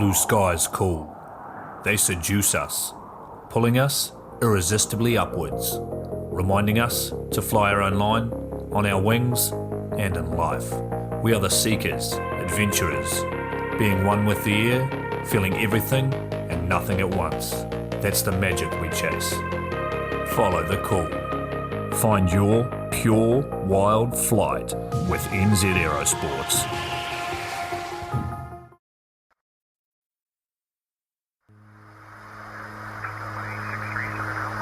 blue skies cool. They seduce us, pulling us irresistibly upwards, reminding us to fly our own line, on our wings, and in life. We are the seekers, adventurers, being one with the air, feeling everything and nothing at once. That's the magic we chase. Follow the call. Find your pure, wild flight with NZ Aerosports.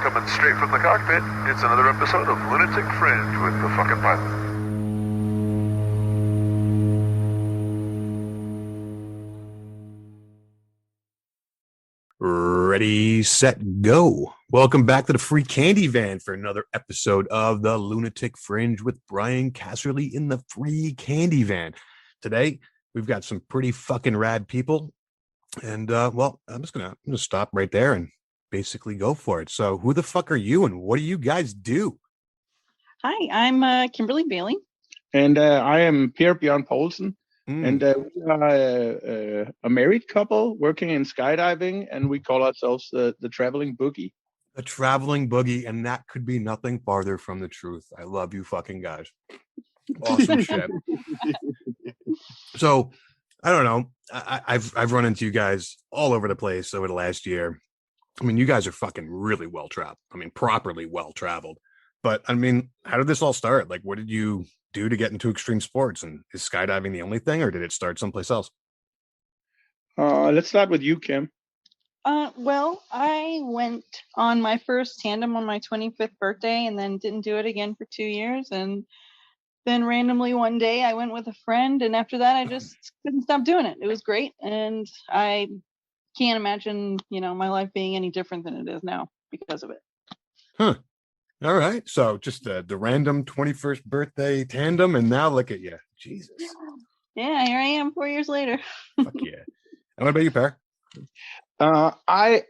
Coming straight from the cockpit, it's another episode of Lunatic Fringe with the fucking pilot. Ready, set, go. Welcome back to the free candy van for another episode of the Lunatic Fringe with Brian Casserly in the free candy van. Today, we've got some pretty fucking rad people. And, well, I'm gonna stop right there and basically go for it. So who the fuck are you and what do you guys do? Hi, I'm Kimberly Bailey. And I am Per Bjørn Poulsen. And we are a married couple working in skydiving, and we call ourselves the Traveling Boogie. The Traveling Boogie, and that could be nothing farther from the truth. I love you fucking guys. Awesome shit. So, I don't know. I've run into you guys all over the place over the last year. I mean, you guys are fucking really well traveled. I mean, properly well traveled. But I mean, how did this all start? Like, what did you do to get into extreme sports? And is skydiving the only thing, or did it start someplace else? Let's start with you, Kim. Well, I went on my first tandem on my 25th birthday and then didn't do it again for 2 years. And then randomly one day I went with a friend, and after that I just couldn't stop doing it. It was great, and I can't imagine, my life being any different than it is now because of it. Huh. All right. So just the random 21st birthday tandem, and now look at you. Jesus. Yeah, here I am 4 years later. Fuck yeah. And what about you, Per? I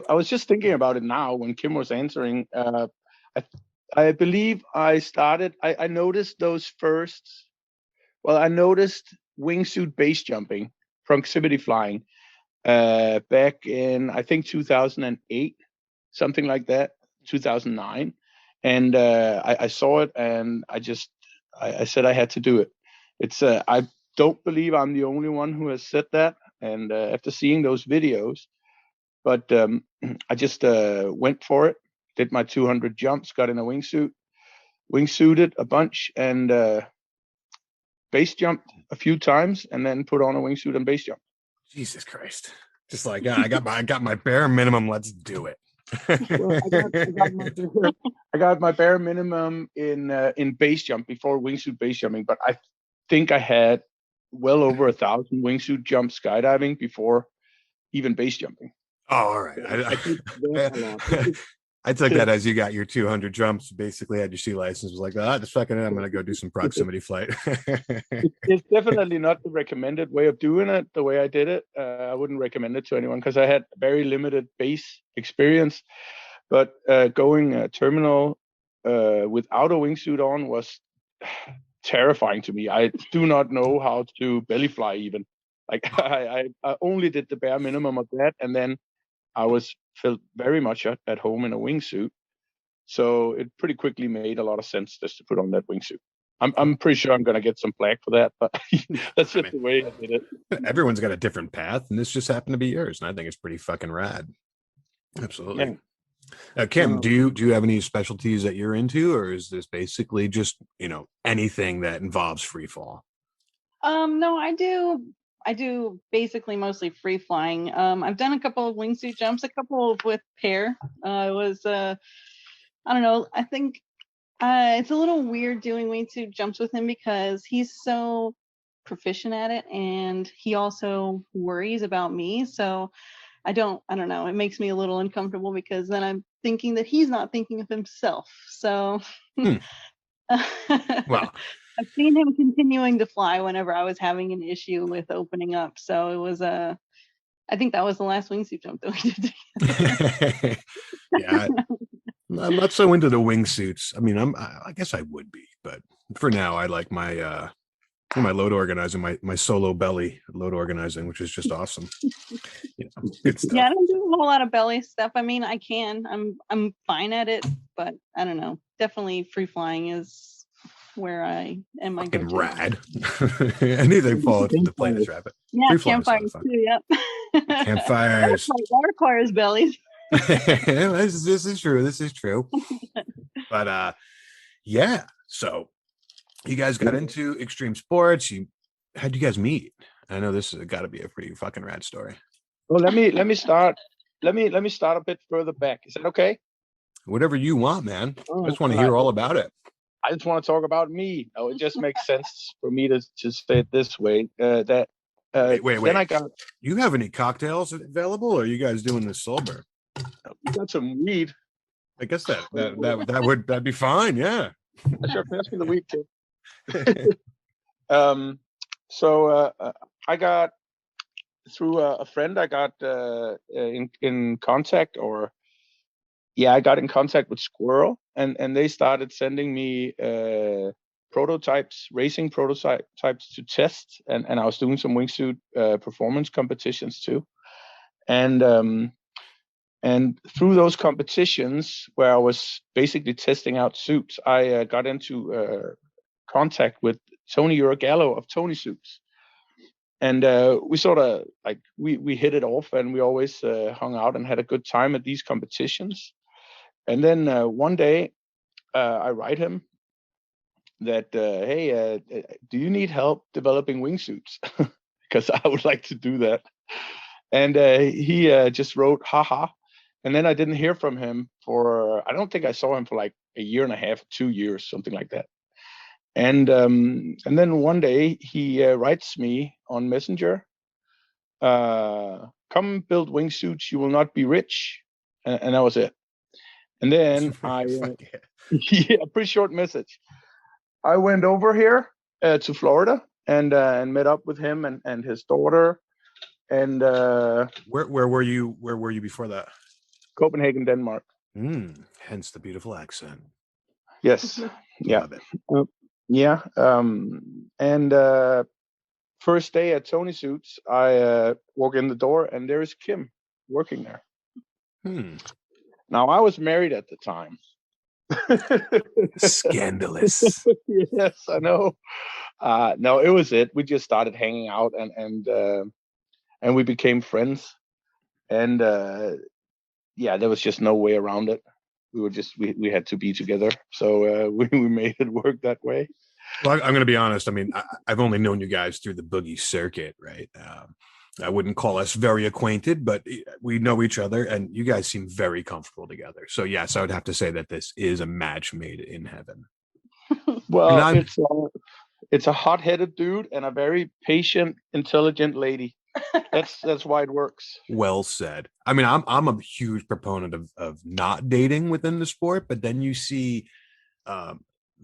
was just thinking about it now when Kim was answering. I believe I started, I noticed I noticed wingsuit base jumping, proximity flying, back in, I think, 2008, something like that, 2009. And I saw it, and I said I had to do it. I don't believe I'm the only one who has said that. And after seeing those videos, but I just went for it, did my 200 jumps, got in a wingsuited a bunch, and base jumped a few times, and then put on a wingsuit and base jump. Jesus Christ. Just like, I got my bare minimum. Let's do it. Well, I got my bare minimum in base jump before wingsuit base jumping, but I think I had well over 1,000 wingsuit jumps skydiving before even base jumping. Oh, all right. I took that as you got your 200 jumps, basically had your C license, was like, just fucking it, I'm going to go do some proximity flight. It's definitely not the recommended way of doing it, the way I did it. I wouldn't recommend it to anyone because I had very limited base experience. But going terminal without a wingsuit on was terrifying to me. I do not know how to belly fly even. Like I only did the bare minimum of that, and then I felt very much at home in a wingsuit. So it pretty quickly made a lot of sense just to put on that wingsuit. I'm pretty sure I'm going to get some flack for that, but that's just the way I did it. Everyone's got a different path, and this just happened to be yours, and I think it's pretty fucking rad. Absolutely. Yeah. Kim, do you have any specialties that you're into, or is this basically just, anything that involves free fall? No, I do basically mostly free flying. I've done a couple of wingsuit jumps, a couple with Per. I don't know. I think it's a little weird doing wingsuit jumps with him because he's so proficient at it, and he also worries about me. So I don't know. It makes me a little uncomfortable because then I'm thinking that he's not thinking of himself. So, Well, I've seen him continuing to fly whenever I was having an issue with opening up. So it was I think that was the last wingsuit jump that we did together. Yeah, I'm not so into the wingsuits. I mean, I guess I would be, but for now, I like my my load organizing, my solo belly load organizing, which is just awesome. Good stuff. Yeah, I don't do a whole lot of belly stuff. I mean, I can. I'm fine at it, but I don't know. Definitely free flying is where I am. My Fucking go-to. rad. Anything fall into the plane is rapid. Yeah, Free flying's a lot of campfires fun. too. Yep. Campfires. That requires bellies. This is true. This is true. But yeah. So you guys got into extreme sports. How'd you guys meet? I know this has got to be a pretty fucking rad story. Well, let me start. Let me start a bit further back. Is that okay? Whatever you want, man. I just want to all hear right. all about it. I just want to talk about me. Oh, it just makes sense for me to say it this way. Wait. Then I got. You have any cocktails available, or are you guys doing this sober? We got some weed. I guess that'd be fine. Yeah. Sure, pass me the weed, kid. So I got through a friend. I got in contact, I got in contact with Squirrel, and they started sending me racing prototypes to test, and I was doing some wingsuit performance competitions too, and through those competitions where I was basically testing out suits, I got into contact with Tony Uragallo of Tony Suits, and we sort of like we hit it off, and we always hung out and had a good time at these competitions. And then one day, I write him that, hey, do you need help developing wingsuits? Because I would like to do that. And he just wrote, haha. And then I didn't hear from him I don't think I saw him for like a year and a half, 2 years, something like that. And then one day he writes me on Messenger, come build wingsuits, you will not be rich. And that was it. And then a pretty short message. I went over here to Florida and met up with him and his daughter. And where were you? Where were you before that? Copenhagen, Denmark. Hence the beautiful accent. Yes. Yeah. Love it. And first day at Tony Suits, I walk in the door and there's Kim working there. Now, I was married at the time. Scandalous. Yes, I know. No, it was it. We just started hanging out and we became friends. And there was just no way around it. We had to be together. So we made it work that way. Well, I'm going to be honest. I mean, I've only known you guys through the boogie circuit, right? I wouldn't call us very acquainted, but we know each other, and you guys seem very comfortable together. So yes, I would have to say that this is a match made in heaven. Well, it's a hot-headed dude and a very patient, intelligent lady. That's why it works. Well said. I mean, I'm a huge proponent of not dating within the sport, but then you see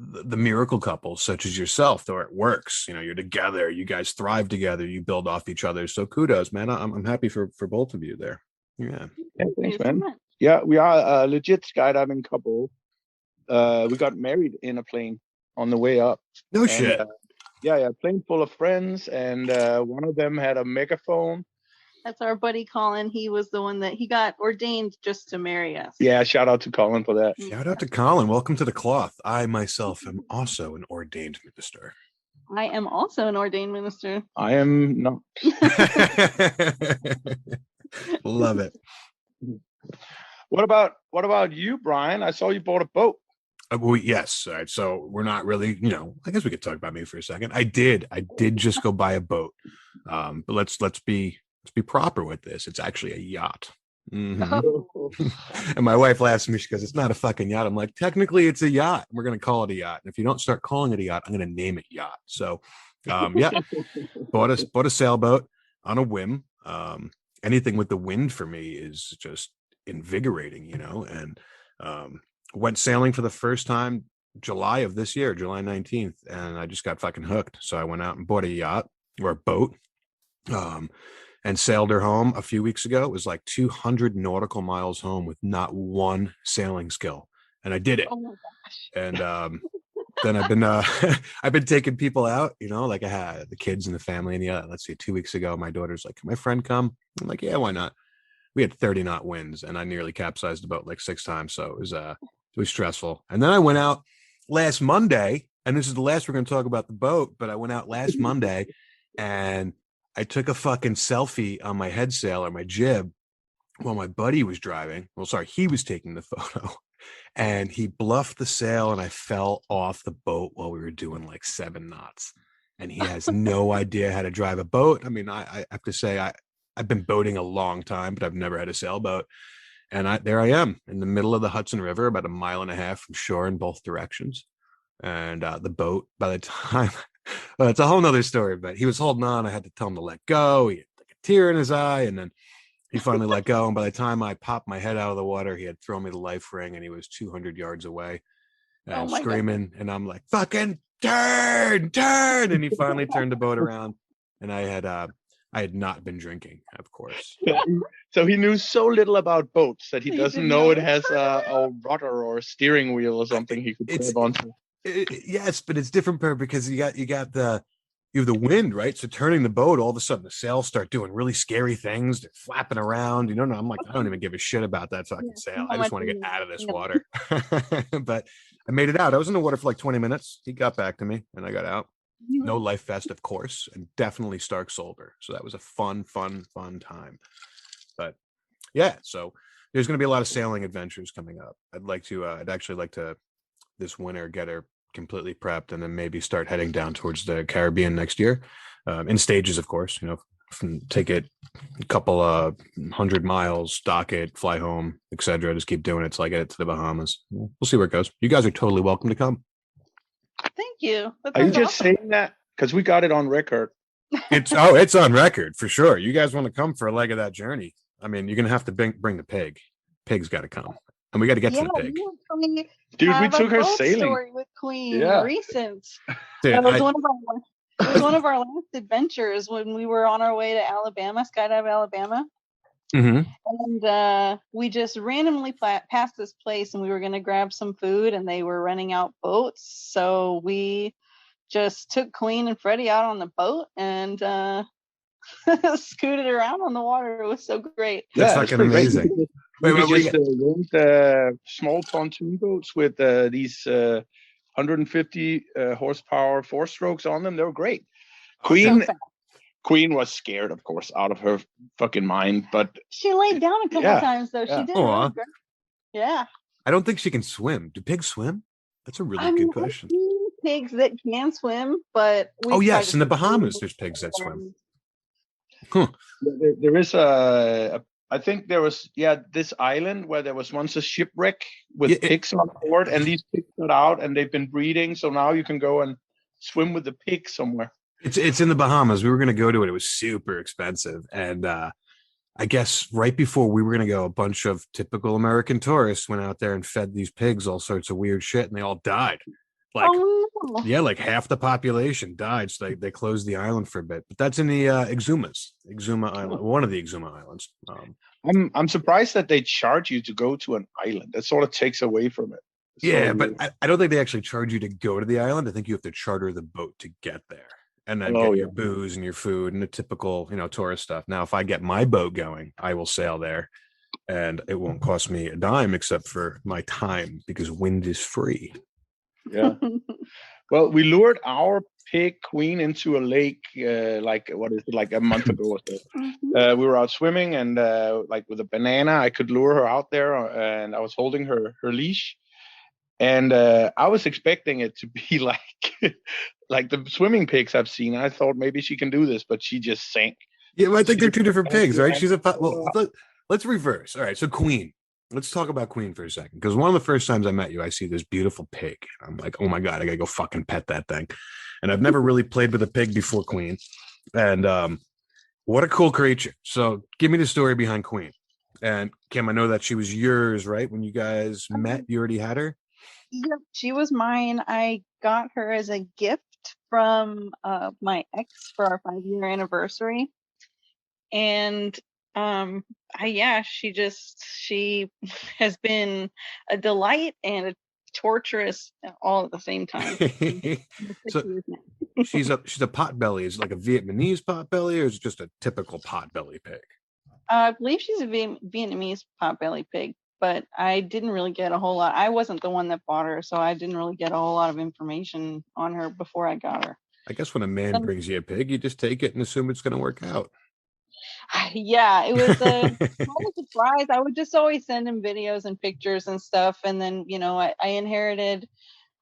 the miracle couples such as yourself, though it works. You know, you're together, you guys thrive together, you build off each other. So kudos, man. I'm happy for both of you there. Yeah. Thanks, man. Yeah, we are a legit skydiving couple. We got married in a plane on the way up. No shit. Plane full of friends, and one of them had a megaphone. That's our buddy Colin. He was the one that he got ordained just to marry us. Yeah, shout out to Colin for that. Shout out to Colin. Welcome to the cloth. I myself am also an ordained minister. I am also an ordained minister. I am not. Love it. What about you, Brian? I saw you bought a boat. Well, yes. All right. So we're not really, I guess we could talk about me for a second. I did just go buy a boat. But let's be proper with this. It's actually a yacht. Mm-hmm. And my wife laughs at me. She goes, "It's not a fucking yacht." I'm like, technically it's a yacht. We're going to call it a yacht. And if you don't start calling it a yacht, I'm going to name it yacht. So, bought a sailboat on a whim. Anything with the wind for me is just invigorating, and, went sailing for the first time July of this year, July 19th. And I just got fucking hooked. So I went out and bought a yacht or a boat, and sailed her home a few weeks ago. It was like 200 nautical miles home with not one sailing skill. And I did it. Oh my gosh. And then I've been I've been taking people out, like I had the kids and the family. And let's see, 2 weeks ago, my daughter's like, "Can my friend come?" I'm like, "Yeah, why not?" We had 30 knot winds, and I nearly capsized the boat like 6 times, so it was stressful. And then I went out last Monday, and this is the last we're going to talk about the boat, but I went out last Monday, and I took a fucking selfie on my head sail or my jib while my buddy was driving. Well, sorry, he was taking the photo. And he bluffed the sail, and I fell off the boat while we were doing like 7 knots. And he has no idea how to drive a boat. I mean, I have to say, I've been boating a long time, but I've never had a sailboat. And there I am in the middle of the Hudson River, about 1.5 miles from shore in both directions. And the boat, by the time, well, it's a whole nother story, but he was holding on. I had to tell him to let go. He had like a tear in his eye, and then he finally let go. And by the time I popped my head out of the water, he had thrown me the life ring, and he was 200 yards away and screaming. And I'm like, "Fucking turn. And he finally turned the boat around. And I had not been drinking, of course. So he knew so little about boats that he doesn't know it has a rudder or a steering wheel or something he could grab onto. Yes, but it's different because you have the wind, right? So turning the boat, all of a sudden the sails start doing really scary things. They're flapping around. I'm like, I don't even give a shit about that fucking sail. I just want to get out of this water. But I made it out. I was in the water for like 20 minutes. He got back to me, and I got out. No life vest, of course, and definitely stark sober. So that was a fun time. But yeah, so there's going to be a lot of sailing adventures coming up. I'd actually like to this winter get her completely prepped, and then maybe start heading down towards the Caribbean next year, in stages, of course. Take it a couple 100 miles, dock it, fly home, etc. Just keep doing it till I get it to the Bahamas. We'll see where it goes. You guys are totally welcome to come. Thank you. Are you just saying that because we got it on record? It's on record for sure. You guys want to come for a leg of that journey? I mean, you're gonna have to bring the pig. Pig's got to come, and we got to get to the pig. Dude, we took her sailing. Story with Queen recent. Dude, it was one of our last adventures when we were on our way to Alabama, Skydive, Alabama. Mm-hmm. And we just randomly passed this place, and we were going to grab some food, and they were renting out boats. So we just took Queen and Freddie out on the boat and scooted around on the water. It was so great. That's fucking amazing. We just rent small pontoon boats with these 150 horsepower 4-strokes on them. They were great. Queen was scared, of course, out of her fucking mind, but she laid down a couple times, though. She did. Really great. Yeah. I don't think she can swim. Do pigs swim? That's a really good question. I've seen pigs that can swim, but yes, in the Bahamas, there's pigs that swim. Huh. There is I think there was this island where there was once a shipwreck with pigs on board, and these pigs got out and they've been breeding, so now you can go and swim with the pigs somewhere. It's in the Bahamas. We were going to go to it. It was super expensive, and I guess right before we were going to go, a bunch of typical American tourists went out there and fed these pigs all sorts of weird shit, and they all died. Like half the population died, so they closed the island for a bit. But that's in the Exuma Island, one of the Exuma Islands. I'm surprised that they charge you to go to an island. That sort of takes away from it. But I don't think they actually charge you to go to the island. I think you have to charter the boat to get there, and then get your booze and your food and the typical tourist stuff. Now, if I get my boat going, I will sail there, and it won't cost me a dime except for my time, because wind is free. Yeah. Well, we lured our pig Queen into a lake like a month ago or so. We were out swimming, and with a banana I could lure her out there, and I was holding her leash, and I was expecting it to be like the swimming pigs I've seen. I thought maybe she can do this, but she just sank. Yeah, well, I think they're two different pigs, right? Let's reverse. All right, so Queen. Let's talk about Queen for a second, because one of the first times I met you, I see this beautiful pig. I'm like, oh my God, I gotta go fucking pet that thing. And I've never really played with a pig before Queen. And what a cool creature. So give me the story behind Queen. And Kim, I know that she was yours, right? When you guys met, you already had her? Yep, she was mine. I got her as a gift from my ex for our 5-year anniversary. And she has been a delight and a torturous all at the same time. So she's a pot belly. Is it like a Vietnamese pot belly, or is it just a typical pot belly pig? I believe she's a Vietnamese potbelly pig, but I didn't really get a whole lot. I wasn't the one that bought her, so I didn't really get a whole lot of information on her before I got her. I guess when a man brings you a pig, you just take it and assume it's going to work out. Yeah, it was a kind of surprise. I would just always send him videos and pictures and stuff, and then I inherited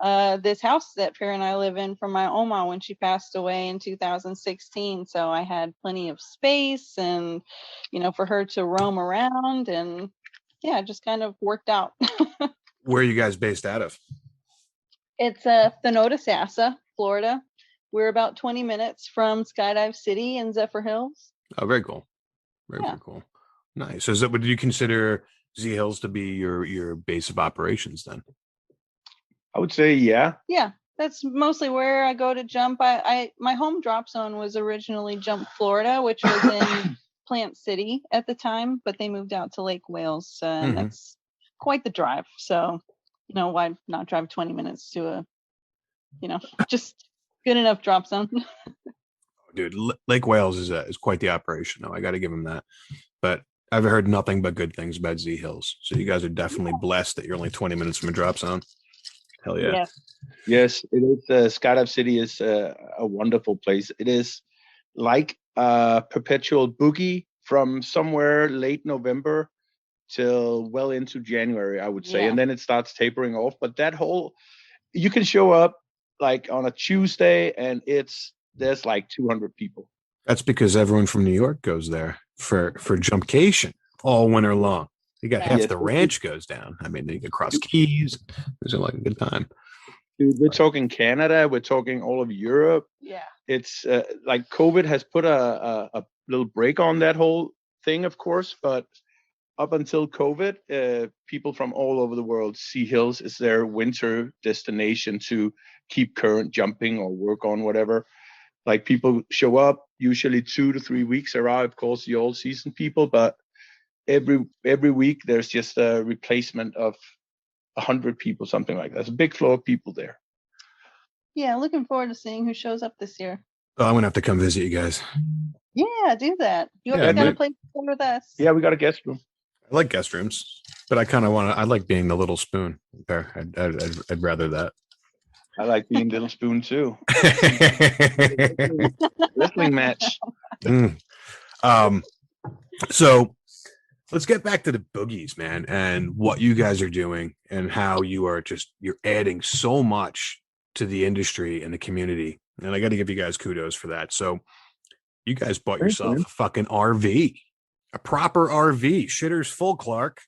this house that Per and I live in from my Oma when she passed away in 2016. So I had plenty of space and, for her to roam around, and yeah, it just kind of worked out. Where are you guys based out of? It's Thanodasassa, Florida. We're about 20 minutes from Skydive City in Zephyr Hills. Oh, very cool. Very cool. Nice. So would you consider Z Hills to be your base of operations then? I would say, yeah. Yeah, that's mostly where I go to jump. My home drop zone was originally Jump, Florida, which was in Plant City at the time, but they moved out to Lake Wales, and that's quite the drive. So, why not drive 20 minutes to a, just good enough drop zone. Dude, Lake Wales is quite the operation, though. I got to give him that. But I've heard nothing but good things about Z Hills. So you guys are definitely blessed that you're only 20 minutes from a drop zone. Hell yeah. Yes, it is. Skydive City is a wonderful place. It is like a perpetual boogie from somewhere late November till well into January, I would say. Yeah. And then it starts tapering off. But you can show up like on a Tuesday and there's like 200 people. That's because everyone from New York goes there for jumpcation all winter long. You got half the ranch goes down. I mean, they get cross keys. It's like a good time. Dude, we're talking Canada. We're talking all of Europe. Yeah. It's like COVID has put a little break on that whole thing, of course. But up until COVID, people from all over the world, Z Hills is their winter destination to keep current jumping or work on whatever. Like people show up, usually 2 to 3 weeks are out, of course, the all season people, but every week there's just a replacement of 100 people, something like that. It's a big flow of people there. Yeah, looking forward to seeing who shows up this year. Oh, I'm gonna have to come visit you guys. Yeah, do that. You Yeah, got to play with us. Yeah, we got a guest room. I like guest rooms, but I like being the little spoon. I'd rather that. I like being Little Spoon too. Wrestling match. So let's get back to the boogies, man, and what you guys are doing and how you're adding so much to the industry and the community. And I got to give you guys kudos for that. So you guys bought yourself a fucking RV, a proper RV, shitters full, Clark.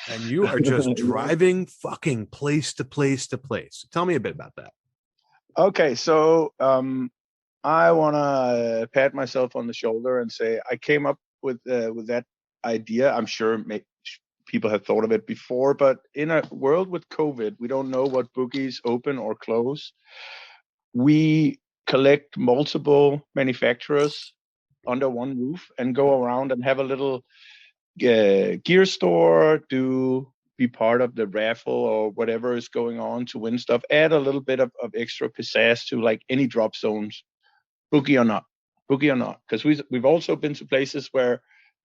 And you are just driving fucking place to place to place. Tell me a bit about that. Okay, so I want to pat myself on the shoulder and say I came up with that idea. I'm sure people have thought of it before, but in a world with COVID, we don't know what boogies open or close. We collect multiple manufacturers under one roof and go around and have a little gear store, be part of the raffle or whatever is going on to win stuff, add a little bit of extra pizzazz to like any drop zones, boogie or not, because we've also been to places where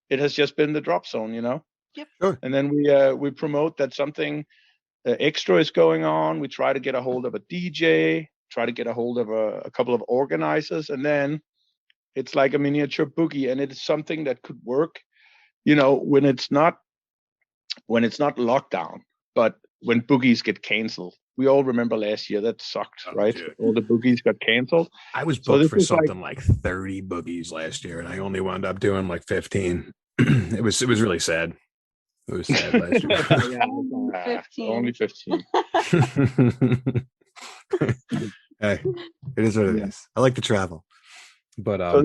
it has just been the drop zone, Yep. Sure. And then we promote that something extra is going on. We try to get a hold of a DJ, try to get a hold of a couple of organizers, and then it's like a miniature boogie, and it is something that could work when it's not lockdown, but when boogies get canceled. We all remember last year that sucked, right? Dude. All the boogies got canceled. I was booked for something like 30 boogies last year, and I only wound up doing like 15. It was really sad. It was sad last year. Only 15. Hey, it is what it is. I like to travel, but so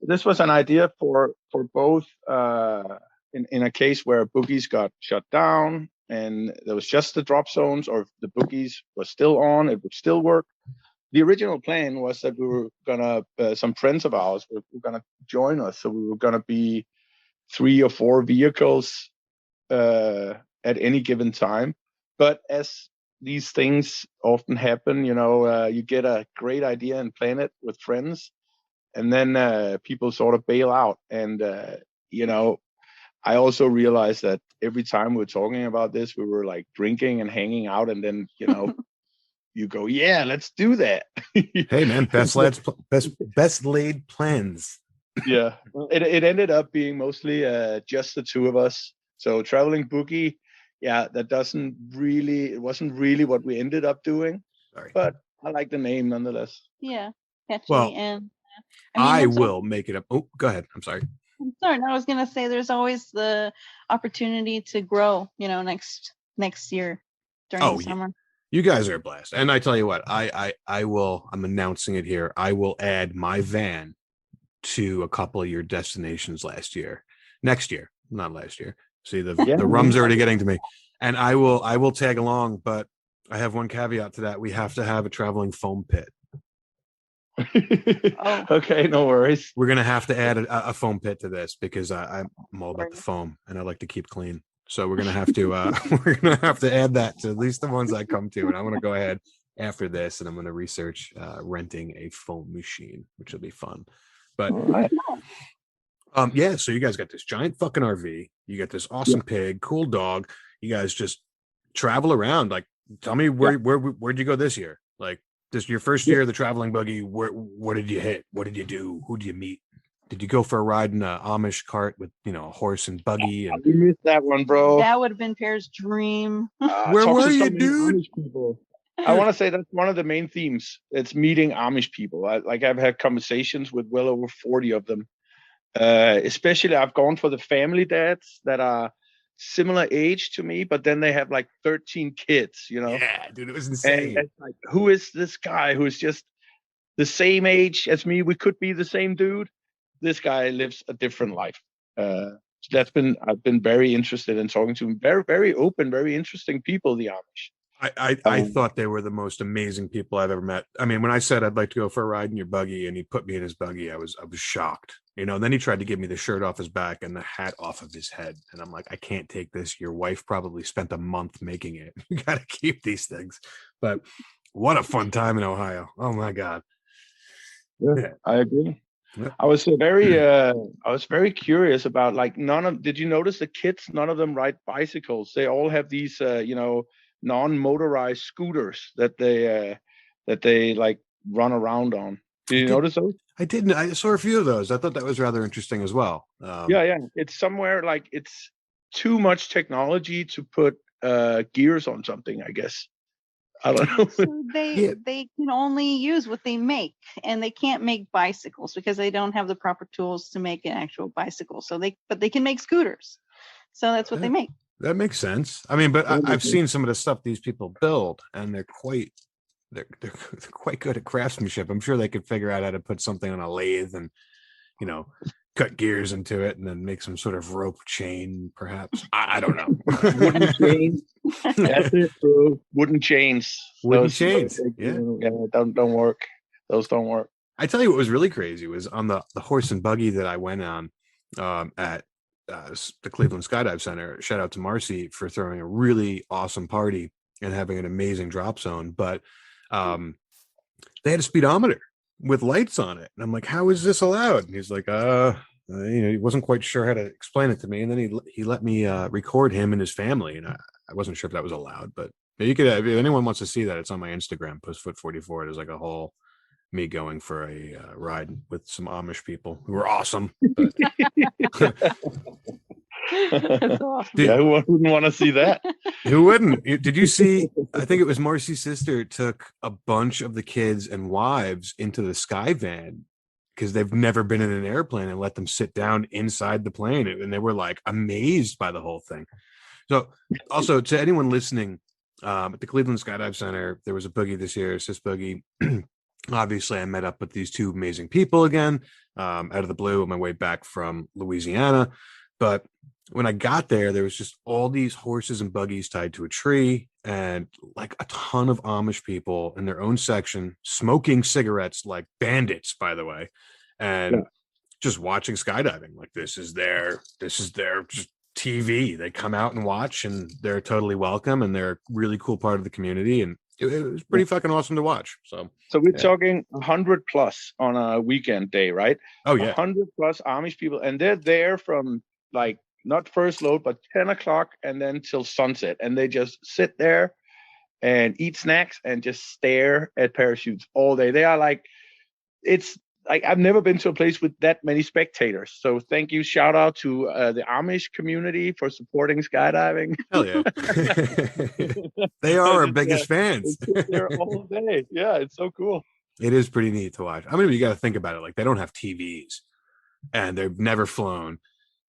this was an idea for both. In a case where boogies got shut down and there was just the drop zones, or if the boogies were still on, it would still work. The original plan was that we were gonna some friends of ours were gonna join us, so we were gonna be 3 or 4 vehicles at any given time. But as these things often happen. You get a great idea and plan it with friends, and then people sort of bail out. And I also realized that every time we're talking about this, we were like drinking and hanging out, and then you go, yeah, let's do that. Hey man, best laid plans. Yeah, it ended up being mostly just the two of us. So Traveling Boogie, yeah, it wasn't really what we ended up doing. Sorry. But I like the name nonetheless. Yeah, catchy. Well, and I will make it up. Oh, go ahead. I'm sorry. I'm sorry. No, I was gonna say there's always the opportunity to grow. Next year during the summer. You guys are a blast. And I tell you what, I'm announcing it here. I will add my van to a couple of your destinations next year, not last year. See, the rum's already getting to me. And I will tag along, but I have one caveat to that. We have to have a traveling foam pit. Okay, no worries. We're going to have to add a foam pit to this because I'm all about the foam and I like to keep clean. So we're going to have to add that to at least the ones I come to. And I'm going to go ahead after this and I'm going to research renting a foam machine, which will be fun. But so you guys got this giant fucking RV, you got this awesome pig, cool dog. You guys just travel around. Like, tell me where'd you go this year? Like, this your first year of the Traveling Boogie. What did you hit? What did you do? Who did you meet? Did you go for a ride in an Amish cart with a horse and buggy? And we missed that one, bro. That would have been Pear's dream. Where were you, dude? I want to say that's one of the main themes. It's meeting Amish people. I've had conversations with well over 40 of them. Especially I've gone for the family dads that are similar age to me, but then they have like 13 kids, Yeah, dude, it was insane. And it's like, who is this guy who's just the same age as me? We could be the same dude. This guy lives a different life. I've been very interested in talking to him. Very, very open, very interesting people, the Amish. I thought they were the most amazing people I've ever met. I mean, when I said I'd like to go for a ride in your buggy and he put me in his buggy, I was shocked. Then he tried to give me the shirt off his back and the hat off of his head. And I'm like, I can't take this. Your wife probably spent a month making it. You got to keep these things. But what a fun time in Ohio. Oh my God. Yeah, I agree. Yeah. I was very curious about did you notice the kids, none of them ride bicycles. They all have these, non-motorized scooters that they like run around on. Did you notice those? I didn't. I saw a few of those. I thought that was rather interesting as well. Yeah. It's somewhere like it's too much technology to put gears on something, I guess. I don't know. So they can only use what they make, and they can't make bicycles because they don't have the proper tools to make an actual bicycle. So they can make scooters. So that's what they make. That makes sense. I mean, but I've seen some of the stuff these people build, and they're quite good at craftsmanship. I'm sure they could figure out how to put something on a lathe and, cut gears into it and then make some sort of rope chain, perhaps. I don't know. Wooden chains. That's it, bro. Wooden chains. Yeah, don't work. Those don't work. I tell you what was really crazy was on the horse and buggy that I went on at the Cleveland Skydive Center. Shout out to Marcy for throwing a really awesome party and having an amazing drop zone. But they had a speedometer with lights on it. And I'm like, how is this allowed? And he's like, he wasn't quite sure how to explain it to me. And then he let me record him and his family. And I wasn't sure if that was allowed, but you could, if anyone wants to see that, it's on my Instagram, Pussfoot44. There's like a whole me going for a ride with some Amish people who were awesome. That's awesome. Who wouldn't want to see that? Who wouldn't? Did you see? I think it was Marcy's sister took a bunch of the kids and wives into the Sky Van because they've never been in an airplane and let them sit down inside the plane. And they were like amazed by the whole thing. So also to anyone listening, at the Cleveland Skydive Center, there was a boogie this year, Sis Boogie. Obviously, I met up with these two amazing people again out of the blue on my way back from Louisiana. But when I got there was just all these horses and buggies tied to a tree and like a ton of Amish people in their own section smoking cigarettes like bandits, by the way, and just watching skydiving. Like this is their just TV. They come out and watch, and they're totally welcome, and they're a really cool part of the community. And it was pretty fucking awesome to watch. So we're talking 100 plus on a weekend day, right? Oh yeah, 100 plus Amish people, and they're there from like not first load, but 10 o'clock and then till sunset, and they just sit there and eat snacks and just stare at parachutes all day. They are like, it's like I've never been to a place with that many spectators. So thank you, shout out to the Amish community for supporting skydiving. hell yeah. They are our biggest fans. It's there all day. Yeah, it's so cool. It is pretty neat to watch. I mean, you got to think about it. Like, they don't have TVs, and they've never flown,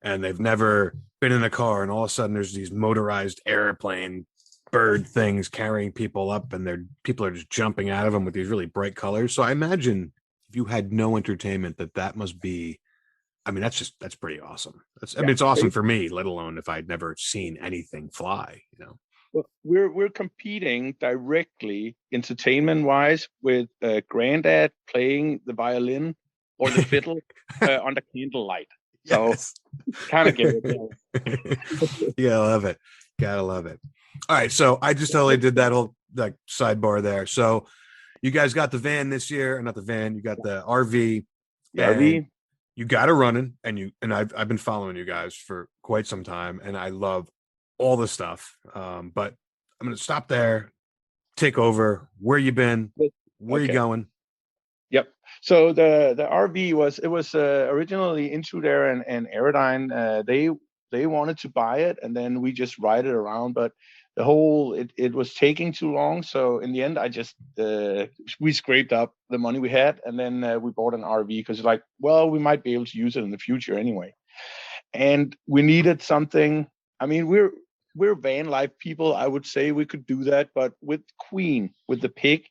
and they've never been in a car, and all of a sudden there's these motorized airplane bird things carrying people up, and people are just jumping out of them with these really bright colors. So I imagine if you had no entertainment, that must be, I mean, that's pretty awesome. I mean, it's awesome for me, let alone if I'd never seen anything fly, you know. Well, we're competing directly, entertainment-wise, with Granddad playing the violin or the fiddle under candlelight. So, kind of get it. Yeah, I love it. Gotta love it. All right, so I just totally did that whole like sidebar there. So, you guys got the van this year, or not the van? You got the RV. Yeah, RV. You got it running, and I've been following you guys for quite some time, and I love all the stuff. But I'm gonna stop there, take over. Where you been? Where you going? Yep. So the RV was originally Intrude Air and Aerodyne. They wanted to buy it, and then we just ride it around. But the whole it was taking too long. So in the end, I just we scraped up the money we had, and then we bought an RV because like, well, we might be able to use it in the future anyway. And we needed something. I mean, we're van life people. I would say we could do that, but with Queen, with the pig,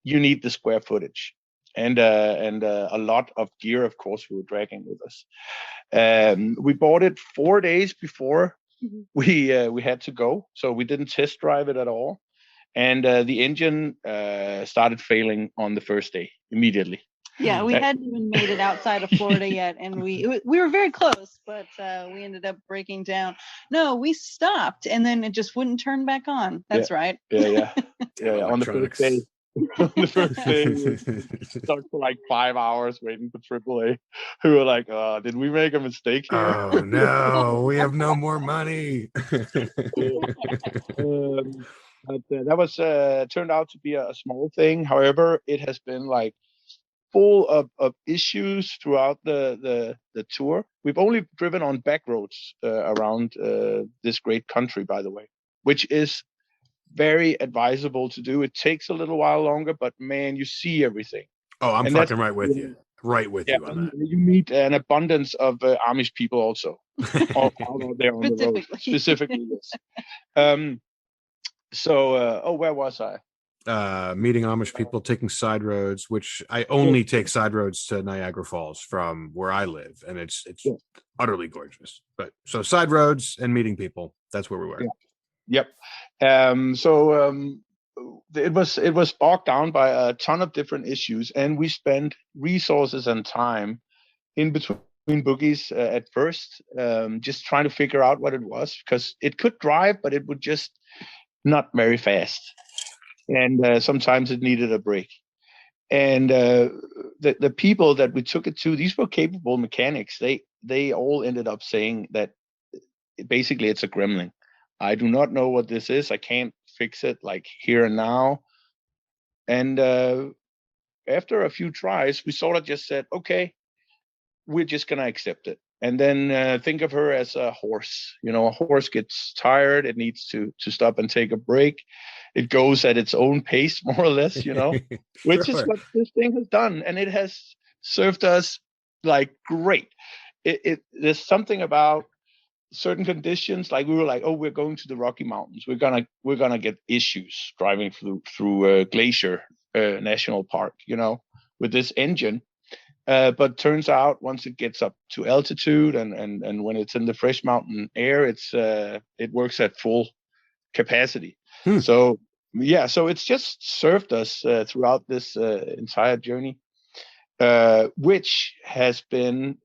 you need the square footage. And a lot of gear, of course, we were dragging with us. We bought it 4 days before we had to go, so we didn't test drive it at all. And the engine started failing on the first day immediately. Yeah, we hadn't even made it outside of Florida yet, and we were very close, but we ended up breaking down. No, we stopped, and then it just wouldn't turn back on. That's right. Yeah. On the first day. On the first day, we stuck for like 5 hours waiting for AAA. We were like, did we make a mistake here? Oh no, we have no more money. But that was turned out to be a small thing. However, it has been like full of issues throughout the tour. We've only driven on back roads around this great country, by the way, which is very advisable to do. It takes a little while longer, but man, you see everything. Oh, I'm fucking right with you. Right with you on that. You meet an abundance of Amish people also out there on the road. Specifically this. So where was I? Meeting Amish people, taking side roads, which I only take side roads to Niagara Falls from where I live, and it's utterly gorgeous. But so side roads and meeting people, that's where we were. Yep. So it was bogged down by a ton of different issues, and we spent resources and time in between boogies at first, just trying to figure out what it was, because it could drive, but it would just not very fast, and sometimes it needed a break. And the people that we took it to, these were capable mechanics. They all ended up saying that basically it's a gremlin. I do not know what this is. I can't fix it like here and now. And after a few tries, we sort of just said, okay, we're just going to accept it. And then think of her as a horse. You know, a horse gets tired. It needs to stop and take a break. It goes at its own pace, more or less, you know, which is what this thing has done. And it has served us like great. There's something about certain conditions, like we were like, we're going to the Rocky Mountains, we're gonna get issues driving through Glacier National Park, you know, with this engine. But turns out once it gets up to altitude and when it's in the fresh mountain air, it works at full capacity. So it's just served us throughout this entire journey, which has been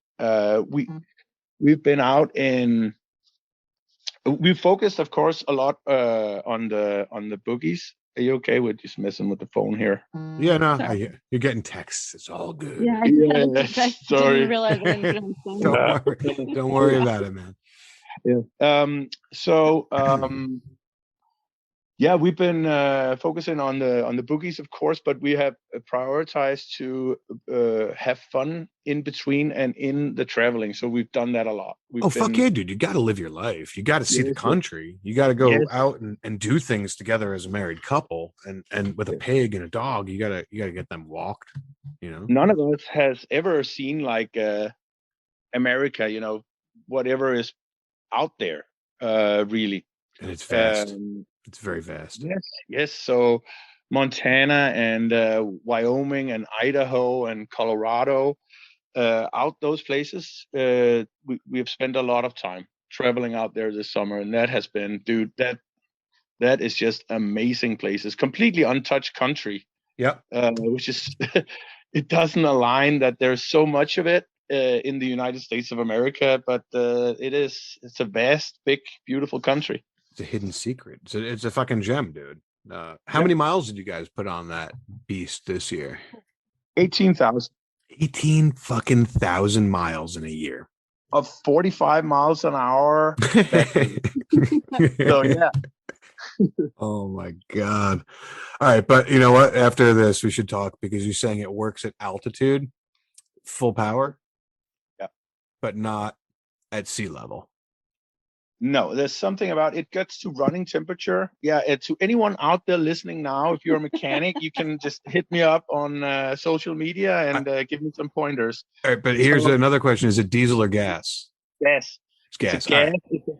we've been out in We focused, of course, a lot on the boogies. Are you okay with just messing with the phone here? Yeah, no, Sorry. you're getting texts. It's all good. Yeah, I Sorry. didn't realize I didn't put it on the phone. Don't worry about it, man. Yeah. Yeah, we've been focusing on the boogies, of course, but we have prioritized to have fun in between and in the traveling. So we've done that a lot. Fuck yeah, dude! You got to live your life. You got to see the country. You got to go out and do things together as a married couple, and with a pig and a dog. You gotta get them walked. You know, none of us has ever seen like America. You know, whatever is out there, really. And it's vast. It's very vast. Yes. So Montana and Wyoming and Idaho and Colorado, out those places, we have spent a lot of time traveling out there this summer, and that has been, dude, that is just amazing places, completely untouched country. Yep. Which is it doesn't align that there's so much of it in the United States of America, but it's a vast, big, beautiful country. It's a hidden secret. It's a fucking gem, dude. How many miles did you guys put on that beast this year? 18,000. 18 fucking thousand miles in a year. Of 45 miles an hour. So yeah. Oh my God. All right, but you know what? After this, we should talk because you're saying it works at altitude, full power. Yeah. But not at sea level. No, there's something about it gets to running temperature. Yeah, to anyone out there listening now, if you're a mechanic, you can just hit me up on social media and give me some pointers. All right, but here's another question: is it diesel or gas? Gas. It's gas. Right.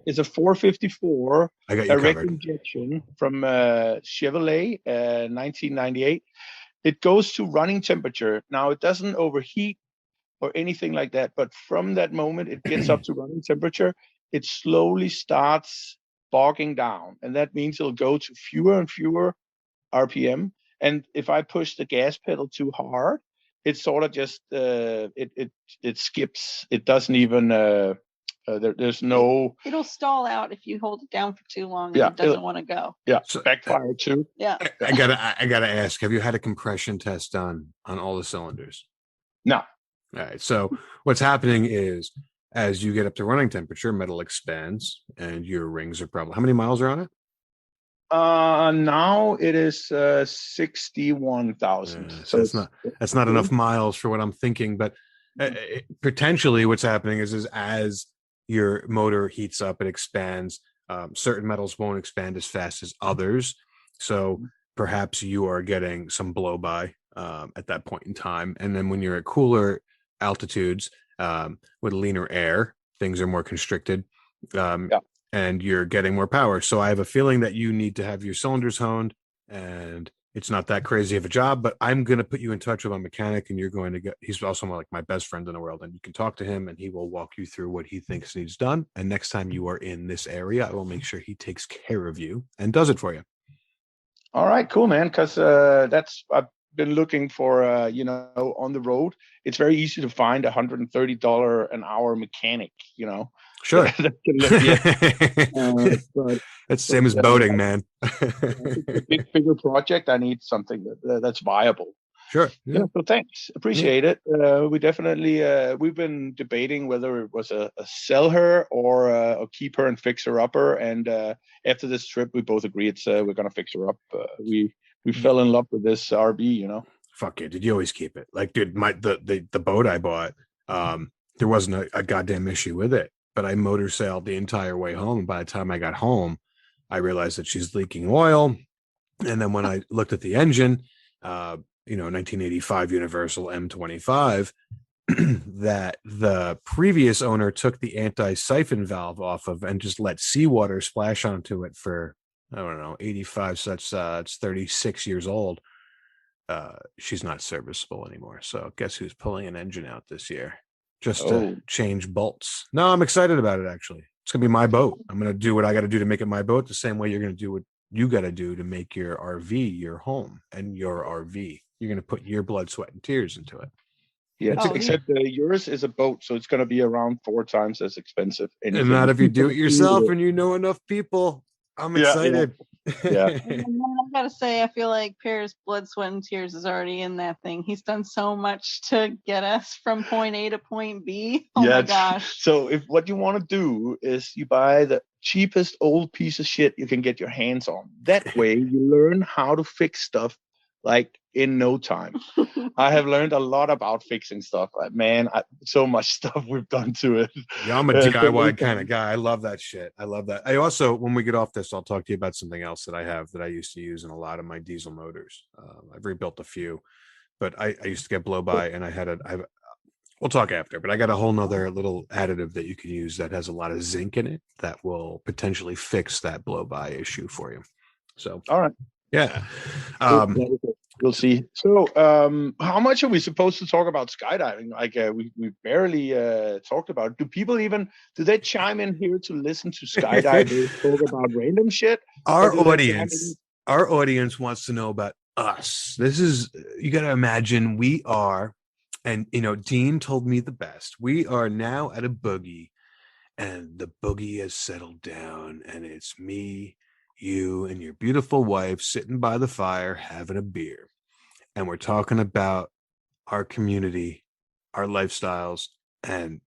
It's a 454 I got you direct covered. injection from Chevrolet, 1998. It goes to running temperature. Now it doesn't overheat or anything like that, but from that moment it gets up to running temperature. It slowly starts bogging down, and that means it'll go to fewer and fewer RPM. And if I push the gas pedal too hard, it sort of just it skips. It doesn't even there's no. It'll stall out if you hold it down for too long. And it doesn't want to go. Yeah, so, backfire too. Yeah. I gotta ask: have you had a compression test done on all the cylinders? No. All right. So what's happening is, as you get up to running temperature, metal expands, and your rings are probably, how many miles are on it? Now it is 61,000. So that's not enough miles for what I'm thinking. But potentially, what's happening is as your motor heats up, it expands. Certain metals won't expand as fast as others, so perhaps you are getting some blow by at that point in time. And then when you're at cooler altitudes, with leaner air, things are more constricted, and you're getting more power. So I have a feeling that you need to have your cylinders honed, and it's not that crazy of a job, but I'm going to put you in touch with a mechanic, and you're going to get, he's also like my best friend in the world, and you can talk to him and he will walk you through what he thinks needs done. And next time you are in this area, I will make sure he takes care of you and does it for you. All right, cool, man. Because I've been looking for, on the road. It's very easy to find $130 an hour mechanic, Sure. But, that's the same as boating, man. a bigger project. I need something that's viable. Sure. Yeah. So thanks. Appreciate it. We definitely, we've been debating whether it was a sell her or keep her and fix her upper. And after this trip, we both agree we're going to fix her up. We fell in love with this RV, Fuck it. Did you always keep it? Like, dude, the boat I bought, there wasn't a goddamn issue with it, but I motor sailed the entire way home. And by the time I got home, I realized that she's leaking oil. And then when I looked at the engine, 1985 Universal M25, that the previous owner took the anti-siphon valve off of and just let seawater splash onto it for, I don't know, 85. So it's 36 years old. She's not serviceable anymore. So guess who's pulling an engine out this year just to change bolts? No, I'm excited about it. Actually, it's gonna be my boat. I'm gonna do what I got to do to make it my boat, the same way you're gonna do what you got to do to make your RV your home and your RV. You're gonna put your blood, sweat, and tears into it. Yeah, Oh, except yours is a boat, so it's going to be around 4 times as expensive. And not if you do it yourself and you know enough people. I'm excited. Yeah. And then I gotta say, I feel like Pear's blood, sweat, and tears is already in that thing. He's done so much to get us from point A to point B. Oh my gosh. So if what you want to do is you buy the cheapest old piece of shit you can get your hands on. That way you learn how to fix stuff like in no time. I have learned a lot about fixing stuff. Man, so much stuff we've done to it. Yeah, I'm a DIY kind of guy. I love that shit. I love that. I also, when we get off this, I'll talk to you about something else that I have that I used to use in a lot of my diesel motors. I've rebuilt a few, but I used to get blow by, and we'll talk after, but I got a whole nother little additive that you can use that has a lot of zinc in it that will potentially fix that blow by issue for you. So, all right. Yeah. We'll see. So, how much are we supposed to talk about skydiving? Like, we barely talked about it. Do they chime in here to listen to skydivers talk about random shit? Our audience wants to know about us. This is, you got to imagine, we are, and Dean told me the best. We are now at a boogie, and the boogie has settled down, and it's me, you, and your beautiful wife sitting by the fire having a beer. And we're talking about our community, our lifestyles, and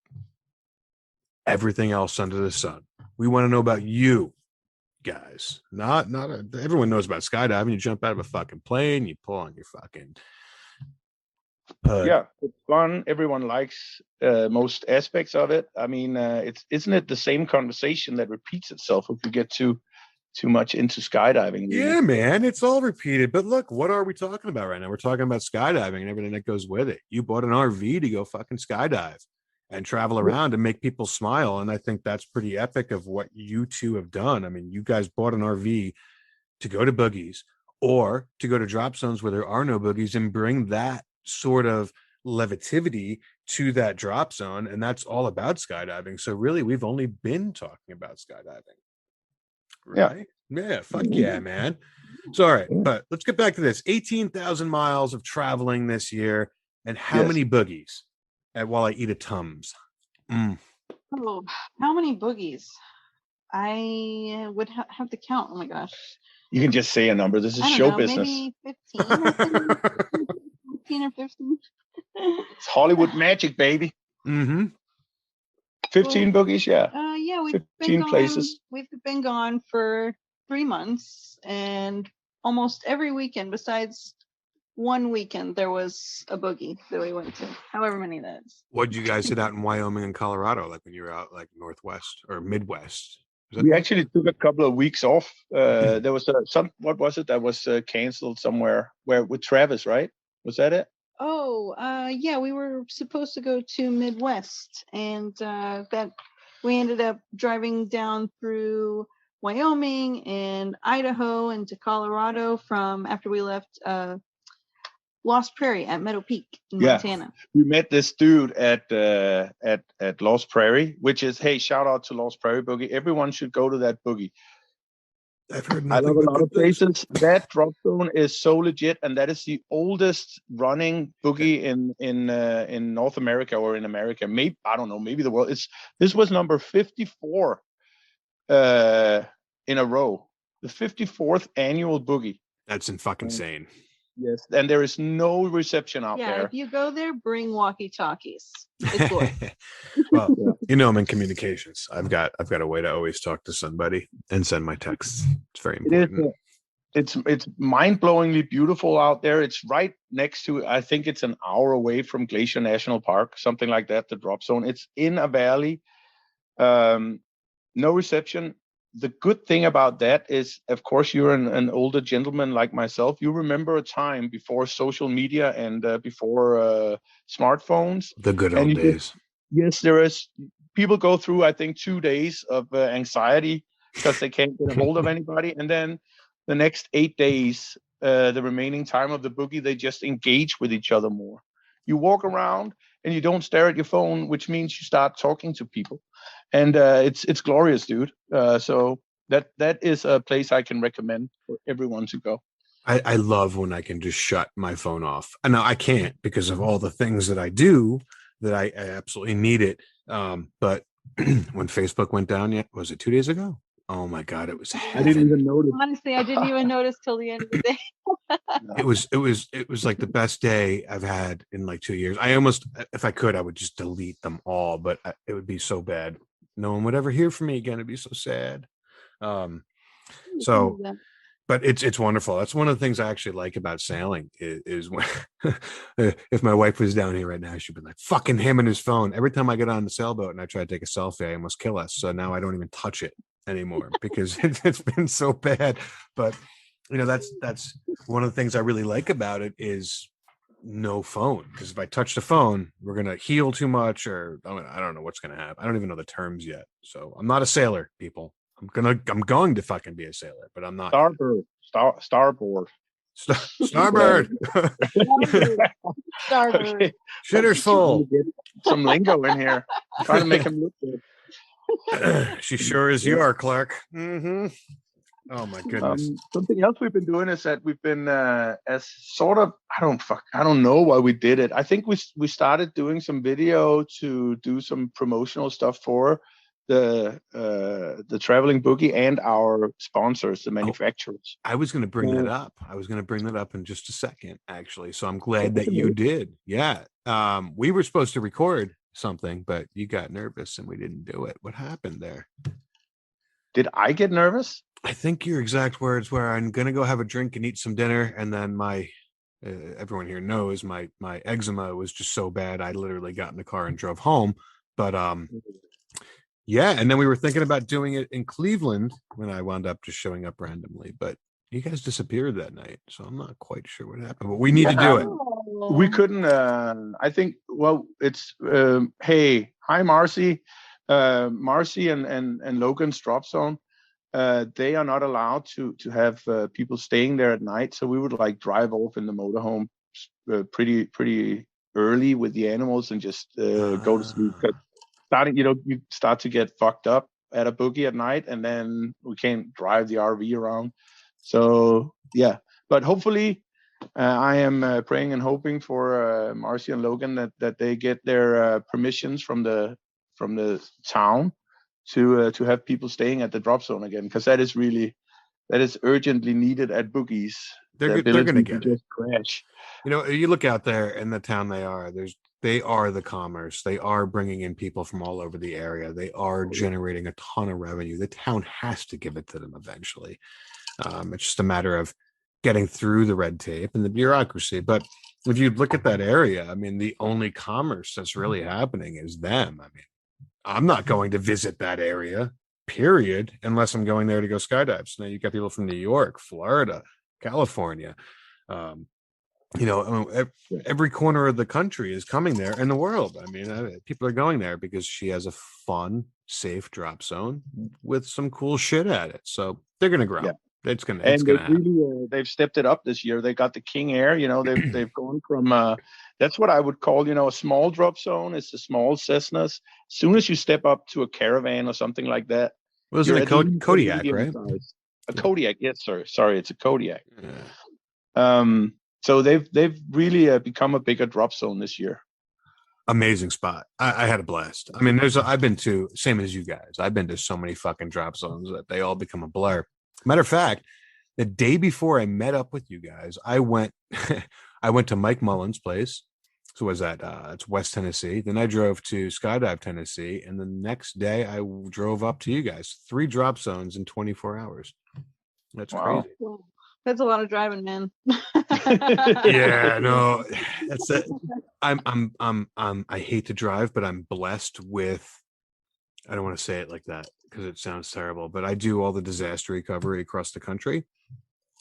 everything else under the sun. We want to know about you guys. Everyone knows about skydiving. You jump out of a fucking plane, you pull on your fucking yeah, it's fun. Everyone likes most aspects of it. I mean, isn't it the same conversation that repeats itself if you get too much into skydiving? Really? Yeah, man, it's all repeated. But look, what are we talking about right now? We're talking about skydiving and everything that goes with it. You bought an RV to go fucking skydive and travel around and make people smile. And I think that's pretty epic of what you two have done. I mean, you guys bought an RV to go to boogies or to go to drop zones where there are no boogies and bring that sort of levitivity to that drop zone. And that's all about skydiving. So really, we've only been talking about skydiving. Right? Yeah. Fuck yeah, man. So, all right, but let's get back to this. 18,000 miles of traveling this year. And how many boogies while I eat a Tums? Oh, how many boogies? I would have to count. Oh my gosh. You can just say a number. This is show business. Maybe 15, I think. 15 or 15. It's Hollywood magic, baby. 15 boogies, yeah. Yeah, we've 15 places. We've been gone for 3 months, and almost every weekend, besides one weekend, there was a boogie that we went to. However many that is. What did you guys hit out in Wyoming and Colorado, like when you were out like Northwest or Midwest? We actually took a couple of weeks off. There was what was it that was canceled somewhere with Travis, right? Was that it? Oh, yeah, we were supposed to go to Midwest, and that we ended up driving down through Wyoming and Idaho into Colorado from after we left Lost Prairie at Meadow Peak in Montana. We met this dude at Lost Prairie, which is, hey, shout out to Lost Prairie Boogie. Everyone should go to that boogie. I've heard I love a lot of places. That drop zone is so legit, and that is the oldest running boogie in North America or in America. Maybe, I don't know, maybe the world. This was number 54 in a row, the 54th annual boogie. That's fucking insane. Yes, and there is no reception out there. Yeah, if you go there, bring walkie-talkies. It's good. Well, I'm in communications. I've got a way to always talk to somebody and send my texts. It's very important. It's mind-blowingly beautiful out there. It's right next to, I think it's an hour away from Glacier National Park, something like that, the drop zone. It's in a valley. No reception. The good thing about that is, of course, you're an older gentleman like myself. You remember a time before social media and before smartphones. The good old days. Yes, there is. People go through, I think, 2 days of anxiety because they can't get a hold of anybody. And then the next 8 days, the remaining time of the boogie, they just engage with each other more. You walk around and you don't stare at your phone, which means you start talking to people. And it's glorious, dude. So that is a place I can recommend for everyone to go. I love when I can just shut my phone off. And now I can't because of all the things that I do that I absolutely need it. But when Facebook went down, was it 2 days ago? Oh my God, it was I didn't even notice. Honestly, I didn't even notice till the end of the day. it was like the best day I've had in like 2 years. I almost, if I could, I would just delete them all, but it would be so bad. No one would ever hear from me again. It'd be so sad. So, but it's wonderful. That's one of the things I actually like about sailing is when if my wife was down here right now, she'd be like, fucking him and his phone. Every time I get on the sailboat and I try to take a selfie, I almost kill us. So now I don't even touch it anymore because it's been so bad. But you know, that's one of the things I really like about it is no phone. Because if I touch the phone, we're gonna heal too much, or I don't know what's gonna happen. I don't even know the terms yet. So I'm not a sailor, people. I'm going to fucking be a sailor, but I'm not. Starboard. Starboard. Starboard. Okay. Shitter's full. Some lingo in here. Trying to make him look good. She sure is. You are, Clark. Mm-hmm. Oh my goodness. Something else we've been doing is that we've been as sort of I don't know why we did it. I think we started doing some video to do some promotional stuff for the Traveling Boogie and our sponsors, the manufacturers. I was going to bring that up. I was going to bring that up in just a second, actually. So I'm glad that you did. Yeah. We were supposed to record something, but you got nervous and we didn't do it. What happened there? Did I get nervous? I think your exact words were, I'm going to go have a drink and eat some dinner. And then my, everyone here knows my eczema was just so bad. I literally got in the car and drove home. But, yeah, and then we were thinking about doing it in Cleveland when I wound up just showing up randomly, but you guys disappeared that night, so I'm not quite sure what happened, but we need to do it. We couldn't, I think, well, it's, hey, hi, Marcy. Marcy and Logan's Drop Zone, they are not allowed to have people staying there at night, so we would like drive off in the motorhome pretty early with the animals and just go to sleep. You start to get fucked up at a boogie at night, and then we can't drive the RV around. So yeah, but hopefully, I am praying and hoping for Marcy and Logan that they get their permissions from the town to have people staying at the drop zone again, because that is urgently needed at boogies. They're going to get just crash. You know, you look out there in the town they are the commerce. They are bringing in people from all over the area. They are generating a ton of revenue. The town has to give it to them eventually. It's just a matter of getting through the red tape and the bureaucracy. But if you look at that area, I mean, the only commerce that's really happening is them. I mean, I'm not going to visit that area, period, unless I'm going there to go skydive. So now you've got people from New York, Florida, California, every corner of the country is coming there in the world. I mean, people are going there because she has a fun, safe drop zone with some cool shit at it. So they're going to grow. Yeah. It's going to they've stepped it up this year. They got the King Air, they've gone from, that's what I would call, a small drop zone. It's the small Cessnas. As soon as you step up to a Caravan or something like that. Was it a Kodiak, right? Size. A Kodiak. Yes, sir. Sorry. It's a Kodiak. Yeah. So they've really become a bigger drop zone this year. Amazing spot. I had a blast. I mean, I've been to, same as you guys, I've been to so many fucking drop zones that they all become a blur. Matter of fact, the day before I met up with you guys, I went to Mike Mullen's place. So was that it's West Tennessee. Then I drove to Skydive, Tennessee, and the next day I drove up to you guys. 3 drop zones in 24 hours. That's crazy. Wow. That's a lot of driving, man. Yeah, no, that's it. I hate to drive, but I'm blessed with, I don't want to say it like that because it sounds terrible, but I do all the disaster recovery across the country.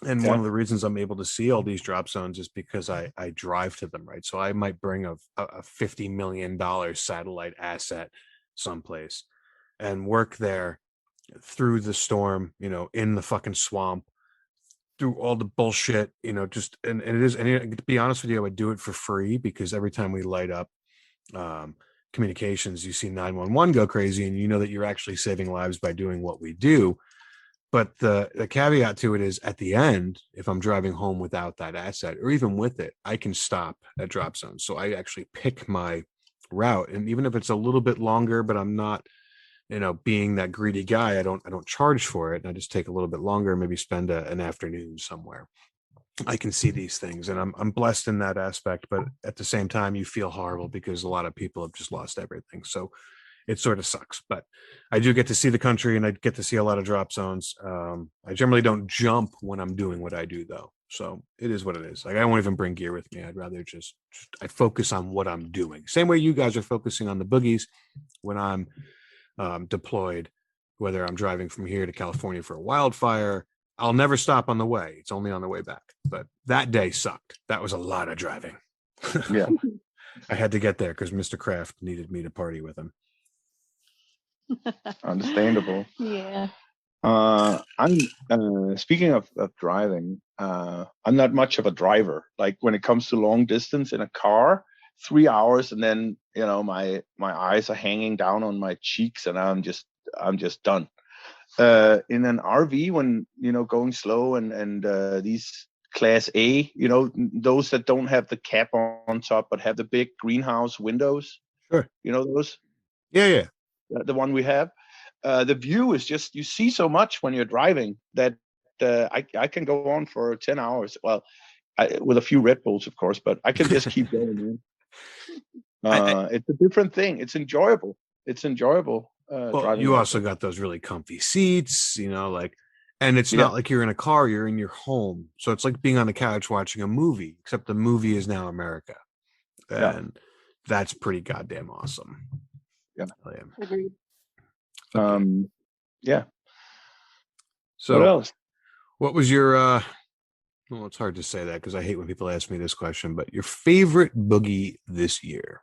And one of the reasons I'm able to see all these drop zones is because I drive to them, right? So I might bring a $50 million satellite asset someplace and work there through the storm, in the fucking swamp, through all the bullshit, just, and it is, and to be honest with you, I would do it for free because every time we light up communications, you see 911 go crazy and you know that you're actually saving lives by doing what we do. But the caveat to it is at the end, if I'm driving home without that asset or even with it, I can stop at drop zones. So I actually pick my route. And even if it's a little bit longer, but I'm not, being that greedy guy, I don't charge for it. And I just take a little bit longer, maybe spend an afternoon somewhere. I can see these things, and I'm blessed in that aspect. But at the same time, you feel horrible because a lot of people have just lost everything. So it sort of sucks, but I do get to see the country and I get to see a lot of drop zones. I generally don't jump when I'm doing what I do though. So it is what it is. Like I won't even bring gear with me. I'd rather I focus on what I'm doing. Same way you guys are focusing on the boogies when I'm deployed, whether I'm driving from here to California for a wildfire, I'll never stop on the way. It's only on the way back. But that day sucked. That was a lot of driving. Yeah. I had to get there because Mr. Kraft needed me to party with him. Understandable. Yeah. I'm speaking of driving. I'm not much of a driver. Like when it comes to long distance in a car, 3 hours, and then my eyes are hanging down on my cheeks, and I'm just done. In an RV, when going slow and these Class A, those that don't have the cap on top but have the big greenhouse windows. Sure. Those. Yeah. The one we have, the view is just, you see so much when you're driving that I can go on for 10 hours. Well, with a few Red Bulls, of course, but I can just keep going. It's a different thing. It's enjoyable. Well, you also got those really comfy seats, and it's not like you're in a car, you're in your home. So it's like being on the couch watching a movie, except the movie is now America. And that's pretty goddamn awesome. Yeah. Agreed. Yeah. So what else? What was your well, it's hard to say that because I hate when people ask me this question, but your favorite boogie this year?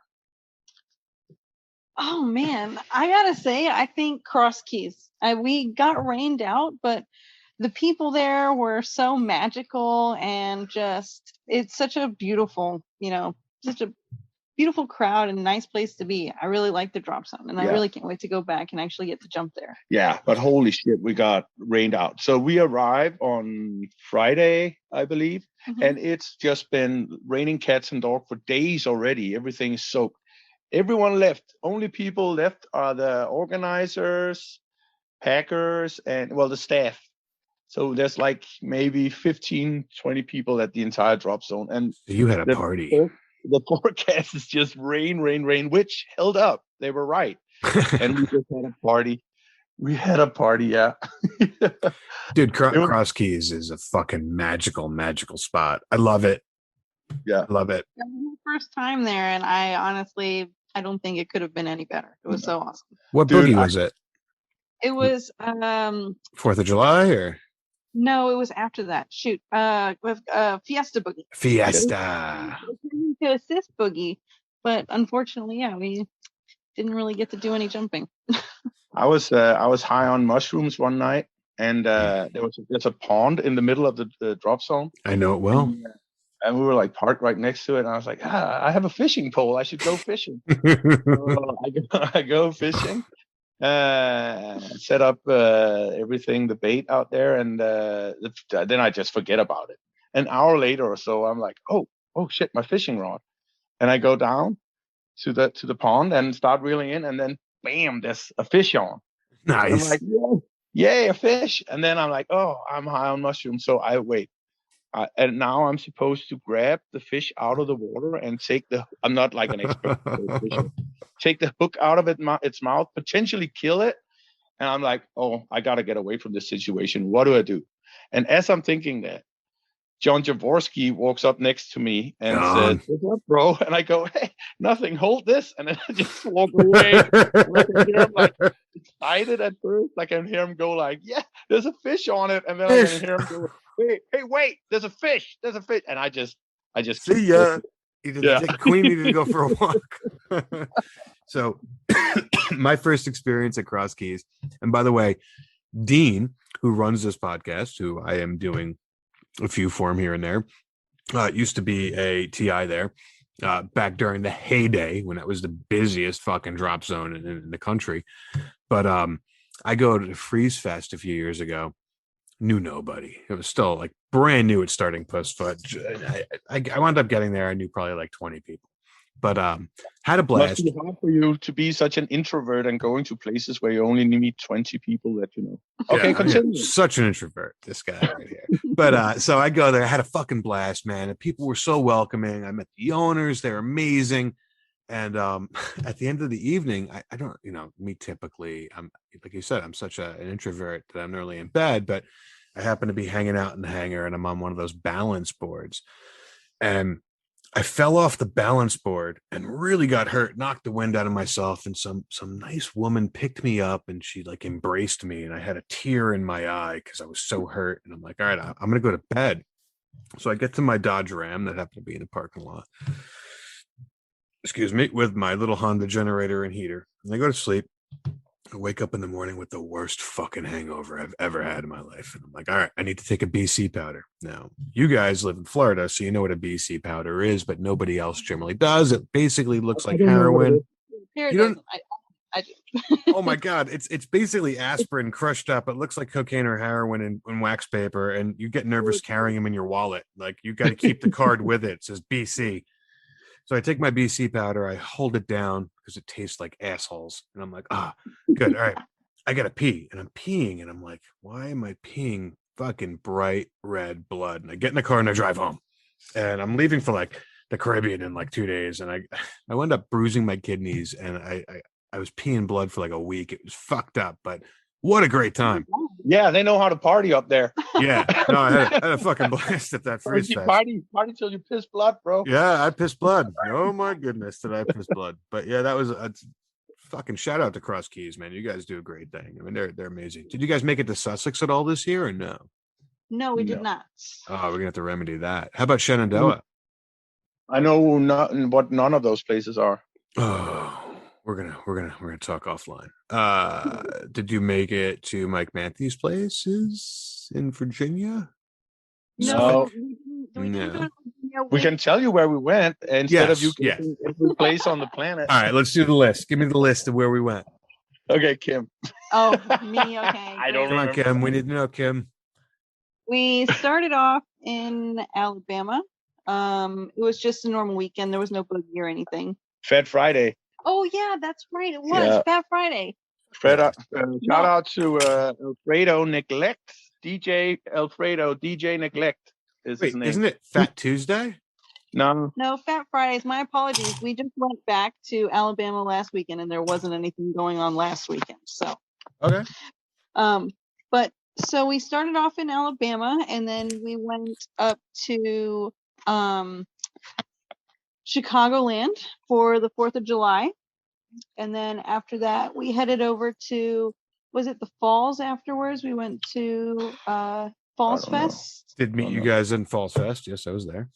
Oh man, I gotta say, I think Cross Keys. We got rained out, but the people there were so magical, and just it's such a beautiful, such a beautiful crowd and nice place to be. I really like the drop zone, and I really can't wait to go back and actually get to jump there. Yeah, but holy shit, we got rained out. So we arrived on Friday, I believe, and it's just been raining cats and dogs for days already. Everything is soaked. Everyone left. Only people left are the organizers, packers, and the staff. So there's like maybe 15, 20 people at the entire drop zone. And you had a party. The forecast is just rain, which held up. They were right. And we just had a party. Yeah. Dude, Cross Keys is a fucking magical spot. I love it. Yeah. Love it. That was my first time there, and I don't think it could have been any better. It was so awesome. What boogie was it? It was 4th of July or? No, it was after that. Shoot. With Fiesta Boogie. Fiesta. To assist Boogie, but unfortunately, we didn't really get to do any jumping. I was high on mushrooms one night, and there's a pond in the middle of the drop zone. I know it well. And we were like parked right next to it, and I was like, I have a fishing pole. I should go fishing. So I go fishing, set up everything, the bait out there, and then I just forget about it. An hour later or so, I'm like, oh shit, my fishing rod. And I go down to the pond and start reeling in, and then bam, there's a fish on. Nice. And I'm like, yay, a fish. And then I'm like, oh, I'm high on mushrooms. So I wait. And now I'm supposed to grab the fish out of the water and I'm not like an expert. Take the hook out of its mouth, potentially kill it. And I'm like, oh, I got to get away from this situation. What do I do? And as I'm thinking that, John Jaworski walks up next to me and says, "What's up, bro?" And I go, "Hey, nothing. Hold this." And then I just walk away. And I can hear him like excited at first. I can hear him go like, "Yeah, there's a fish on it." And then I can hear him go, "Wait, there's a fish. There's a fish." And I just see ya. Queen needed to go for a walk. So my first experience at Cross Keys, and by the way, Dean, who runs this podcast, who I am doing a few for him here and there, used to be a TI there back during the heyday when it was the busiest fucking drop zone in the country. But I go to the Freeze Fest a few years ago, knew nobody. It was still like brand new at starting Pussfoot. I wound up getting there. I knew probably like 20 people, but had a Must blast. be hard for you to be such an introvert and going to places where you only meet 20 people that you know. Okay, Yeah, continue. such an introvert, this guy right here. But so I go there. I had a fucking blast, man. And people were so welcoming. I met the owners. They're amazing. And at the end of the evening, I don't, me typically, I'm like you said, I'm such an introvert that I'm nearly in bed, but I happen to be hanging out in the hangar and I'm on one of those balance boards. And I fell off the balance board and really got hurt, knocked the wind out of myself. And some nice woman picked me up and she like embraced me. And I had a tear in my eye because I was so hurt. And I'm like, all right, I'm going to go to bed. So I get to my Dodge Ram that happened to be in the parking lot. Excuse me, with my little Honda generator and heater. And I go to sleep. I wake up in the morning with the worst fucking hangover I've ever had in my life. And I'm like, all right, I need to take a BC powder. Now, you guys live in Florida, so you know what a BC powder is, but nobody else generally does. It basically looks like heroin. Here You don't- I do. Oh my God. It's basically aspirin crushed up. It looks like cocaine or heroin in wax paper. And you get nervous carrying them in your wallet. Like you got to keep the card with it. It says BC. So I take my BC powder, I hold it down because it tastes like assholes. And I'm like, good. All right. I got to pee. And I'm peeing. And I'm like, why am I peeing fucking bright red blood? And I get in the car and I drive home. And I'm leaving for like the Caribbean in like 2 days. And I wound up bruising my kidneys. And I was peeing blood for like a week. It was fucked up. But what a great time. Yeah, they know how to party up there. Yeah. No, I had a fucking blast at that freeze fest. Party till you piss blood, bro. Yeah, I pissed blood. Oh my goodness, did I piss blood? But yeah, that was a fucking shout out to Cross Keys, man. You guys do a great thing. I mean, they're amazing. Did you guys make it to Sussex at all this year or no? No, we did not. Oh, we're gonna have to remedy that. How about Shenandoah? I know what none of those places are. Oh, we're gonna talk offline. Did you make it to Mike Manthe's places in Virginia? No. We didn't go to Virginia. We can tell you where we went instead of you getting every place on the planet. All right, let's do the list. Give me the list of where we went. Okay, Kim. Oh, me, okay. I don't Come on, remember. Kim. We need to know, Kim. We started off in Alabama. It was just a normal weekend. There was no boogie or anything. Fat Friday. Oh yeah, that's right. It was Yeah. Fat Friday. Shout out to Alfredo Neglect. DJ Alfredo. DJ Neglect is his name. Isn't it Fat Tuesday? No. No, Fat Fridays. My apologies. We just went back to Alabama last weekend, and there wasn't anything going on last weekend. So, Okay. but so we started off in Alabama, and then we went up to Chicagoland for the 4th of July, and then after that, we headed over to, was it the Falls afterwards? We went to Falls Fest. Did meet you guys in Falls Fest? Yes, I was there.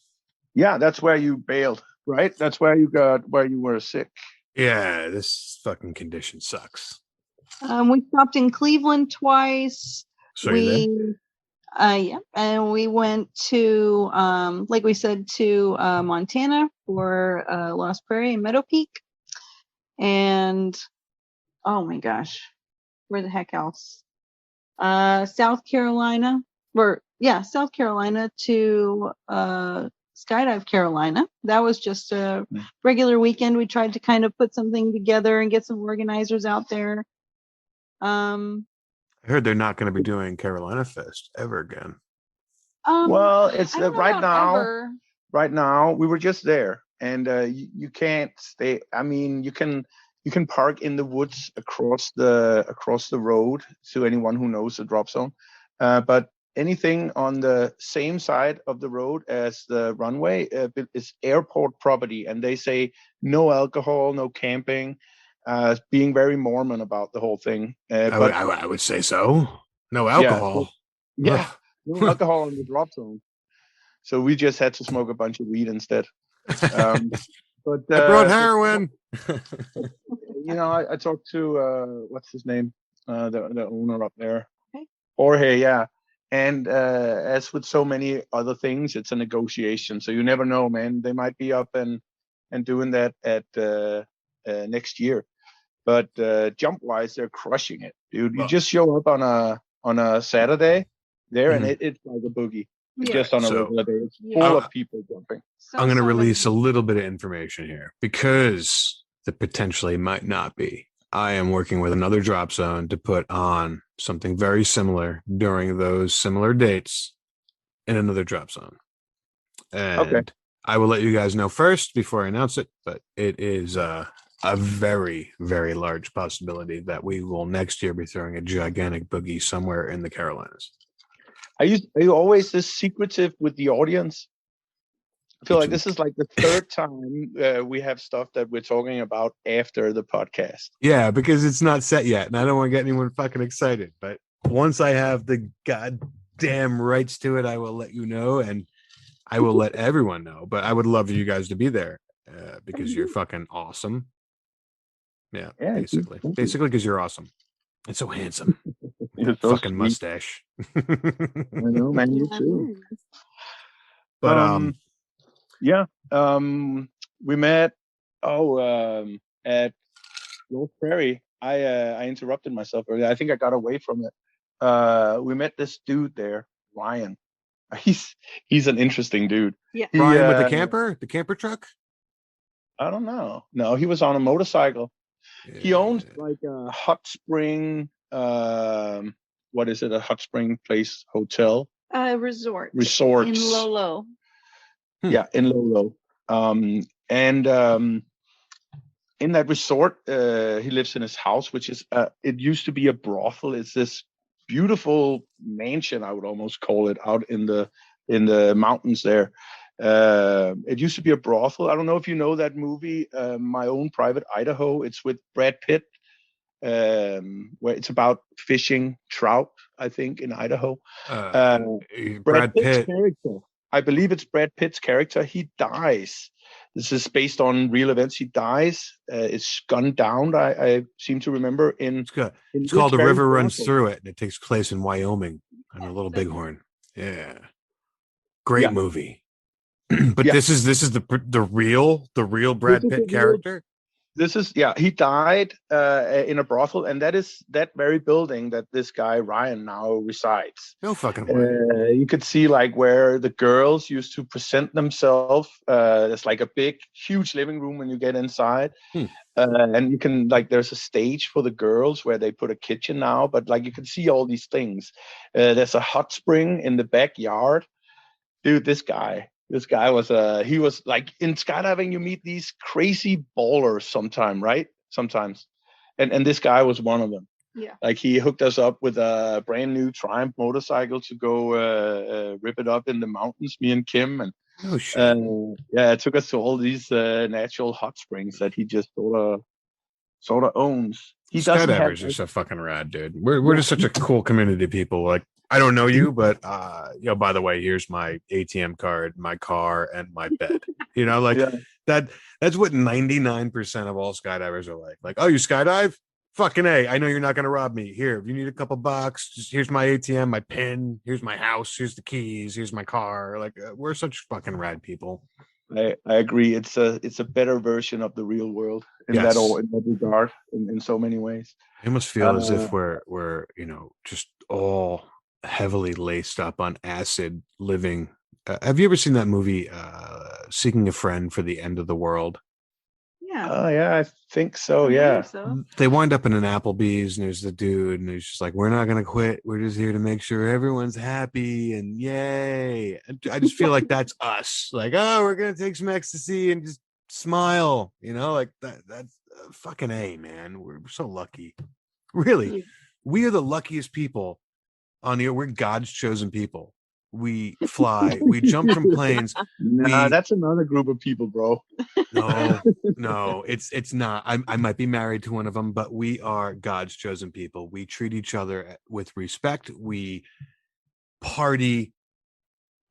Yeah, that's where you bailed, right? That's where you were sick. Yeah, this fucking condition sucks. We stopped in Cleveland twice. So you there? Yeah, and we went to, like we said, to Montana for Lost Prairie and Meadow Peak, and oh my gosh, where the heck else? South Carolina to Skydive Carolina. That was just a regular weekend. We tried to kind of put something together and get some organizers out there. I heard they're not going to be doing Carolina Fest ever again. Well, it's I don't know right about now. ever. Right now, we were just there, and you can't stay. I mean, you can park in the woods across the road to anyone who knows the drop zone, but anything on the same side of the road as the runway is airport property, and they say no alcohol, no camping. Being very Mormon about the whole thing. I would say so. No alcohol. Yeah, no alcohol in the drop zone. So we just had to smoke a bunch of weed instead. But I brought heroin. I talked to what's his name, the owner up there, Okay. Jorge. Yeah, and as with so many other things, it's a negotiation. So you never know, man. They might be up and doing that at next year. But jump wise, they're crushing it, dude. You just show up on a Saturday, there, and Mhm. it's like a boogie. Yeah. Just on a So- regular day. It's Yeah. full of people jumping. I'm going to So release a many- little bit of information here because that potentially might not be. I am working with another drop zone to put on something very similar during those similar dates in another drop zone. And I will let you guys know first before I announce it, but it is a very, very large possibility that we will next year be throwing a gigantic boogie somewhere in the Carolinas. Are you always this secretive with the audience? I feel like this is like the third time we have stuff that we're talking about after the podcast. Yeah, because it's not set yet, and I don't want to get anyone fucking excited. But once I have the goddamn rights to it, I will let you know, and I will let everyone know. But I would love for you guys to be there because you're fucking awesome. Yeah, Yeah, basically, thank you. because you're awesome and so handsome. You're so Fucking sweet. mustache. I know, man. You too. But Yeah. We met at North Prairie. I interrupted myself earlier. I think I got away from it. We met this dude there, Ryan. He's an interesting dude. Yeah. He, Brian with the camper truck. I don't know. No, he was on a motorcycle. He owns like a hot spring. What is it? A hot spring place hotel resort resorts in Lolo. Yeah, in Lolo. And in that resort, he lives in his house, which is it used to be a brothel. It's this beautiful mansion, I would almost call it, out in the mountains there. It used to be a brothel. I don't know if you know that movie, My Own Private Idaho. It's with Brad Pitt, where it's about fishing trout, I think, in Idaho. Brad Pitt's Pitt. character, I believe it's Brad Pitt's character. He dies. This is based on real events. He dies. It's gunned down. I seem to remember in. It's good. in It's called this The very River Runs brothel. Through It, and it takes place in Wyoming on a little bighorn. Yeah, great Yeah. movie. But Yeah. this is the real Brad This is Pitt the real- character. This is he died in a brothel, and that is that very building that this guy Ryan now resides. No fucking way. You could see like where the girls used to present themselves. There's like a big, huge living room when you get inside, and you can like there's a stage for the girls where they put a kitchen now. But like you can see all these things. There's a hot spring in the backyard. Dude, this guy was he was like in skydiving. You meet these crazy ballers sometimes, and this guy was one of them. Yeah. Like he hooked us up with a brand new Triumph motorcycle to go rip it up in the mountains, me and Kim, and Oh shit. it took us to all these natural hot springs that he just sort of owns. He doesn't have Skydivers are so fucking rad, dude. We're just such a cool community of people. Like I don't know you, but by the way, here's my ATM card, my car, and my bed. Like that's what 99% of all skydivers are like. Like, oh, you skydive? Fucking A. I know you're not gonna rob me. Here, if you need a couple bucks, just here's my ATM, my PIN, here's my house, here's the keys, here's my car. Like we're such fucking rad people. I agree. It's a better version of the real world in Yes. that regard in so many ways. I almost feel as if we're just all heavily laced up on acid living. Have you ever seen that movie Seeking a Friend for the End of the World? Yeah. Oh yeah, I think so. I Yeah. believe so. They wind up in an Applebee's and there's the dude and he's just like, we're not gonna quit, we're just here to make sure everyone's happy and yay. And I just feel like that's us. Like, oh, we're gonna take some ecstasy and just smile, like that's fucking A, man. We're so lucky. Really, Yeah. we are the luckiest people on the earth. We're God's chosen people. We fly, we jump from planes. Nah, that's another group of people, bro. No, it's not. I might be married to one of them, but we are God's chosen people. We treat each other with respect. We party,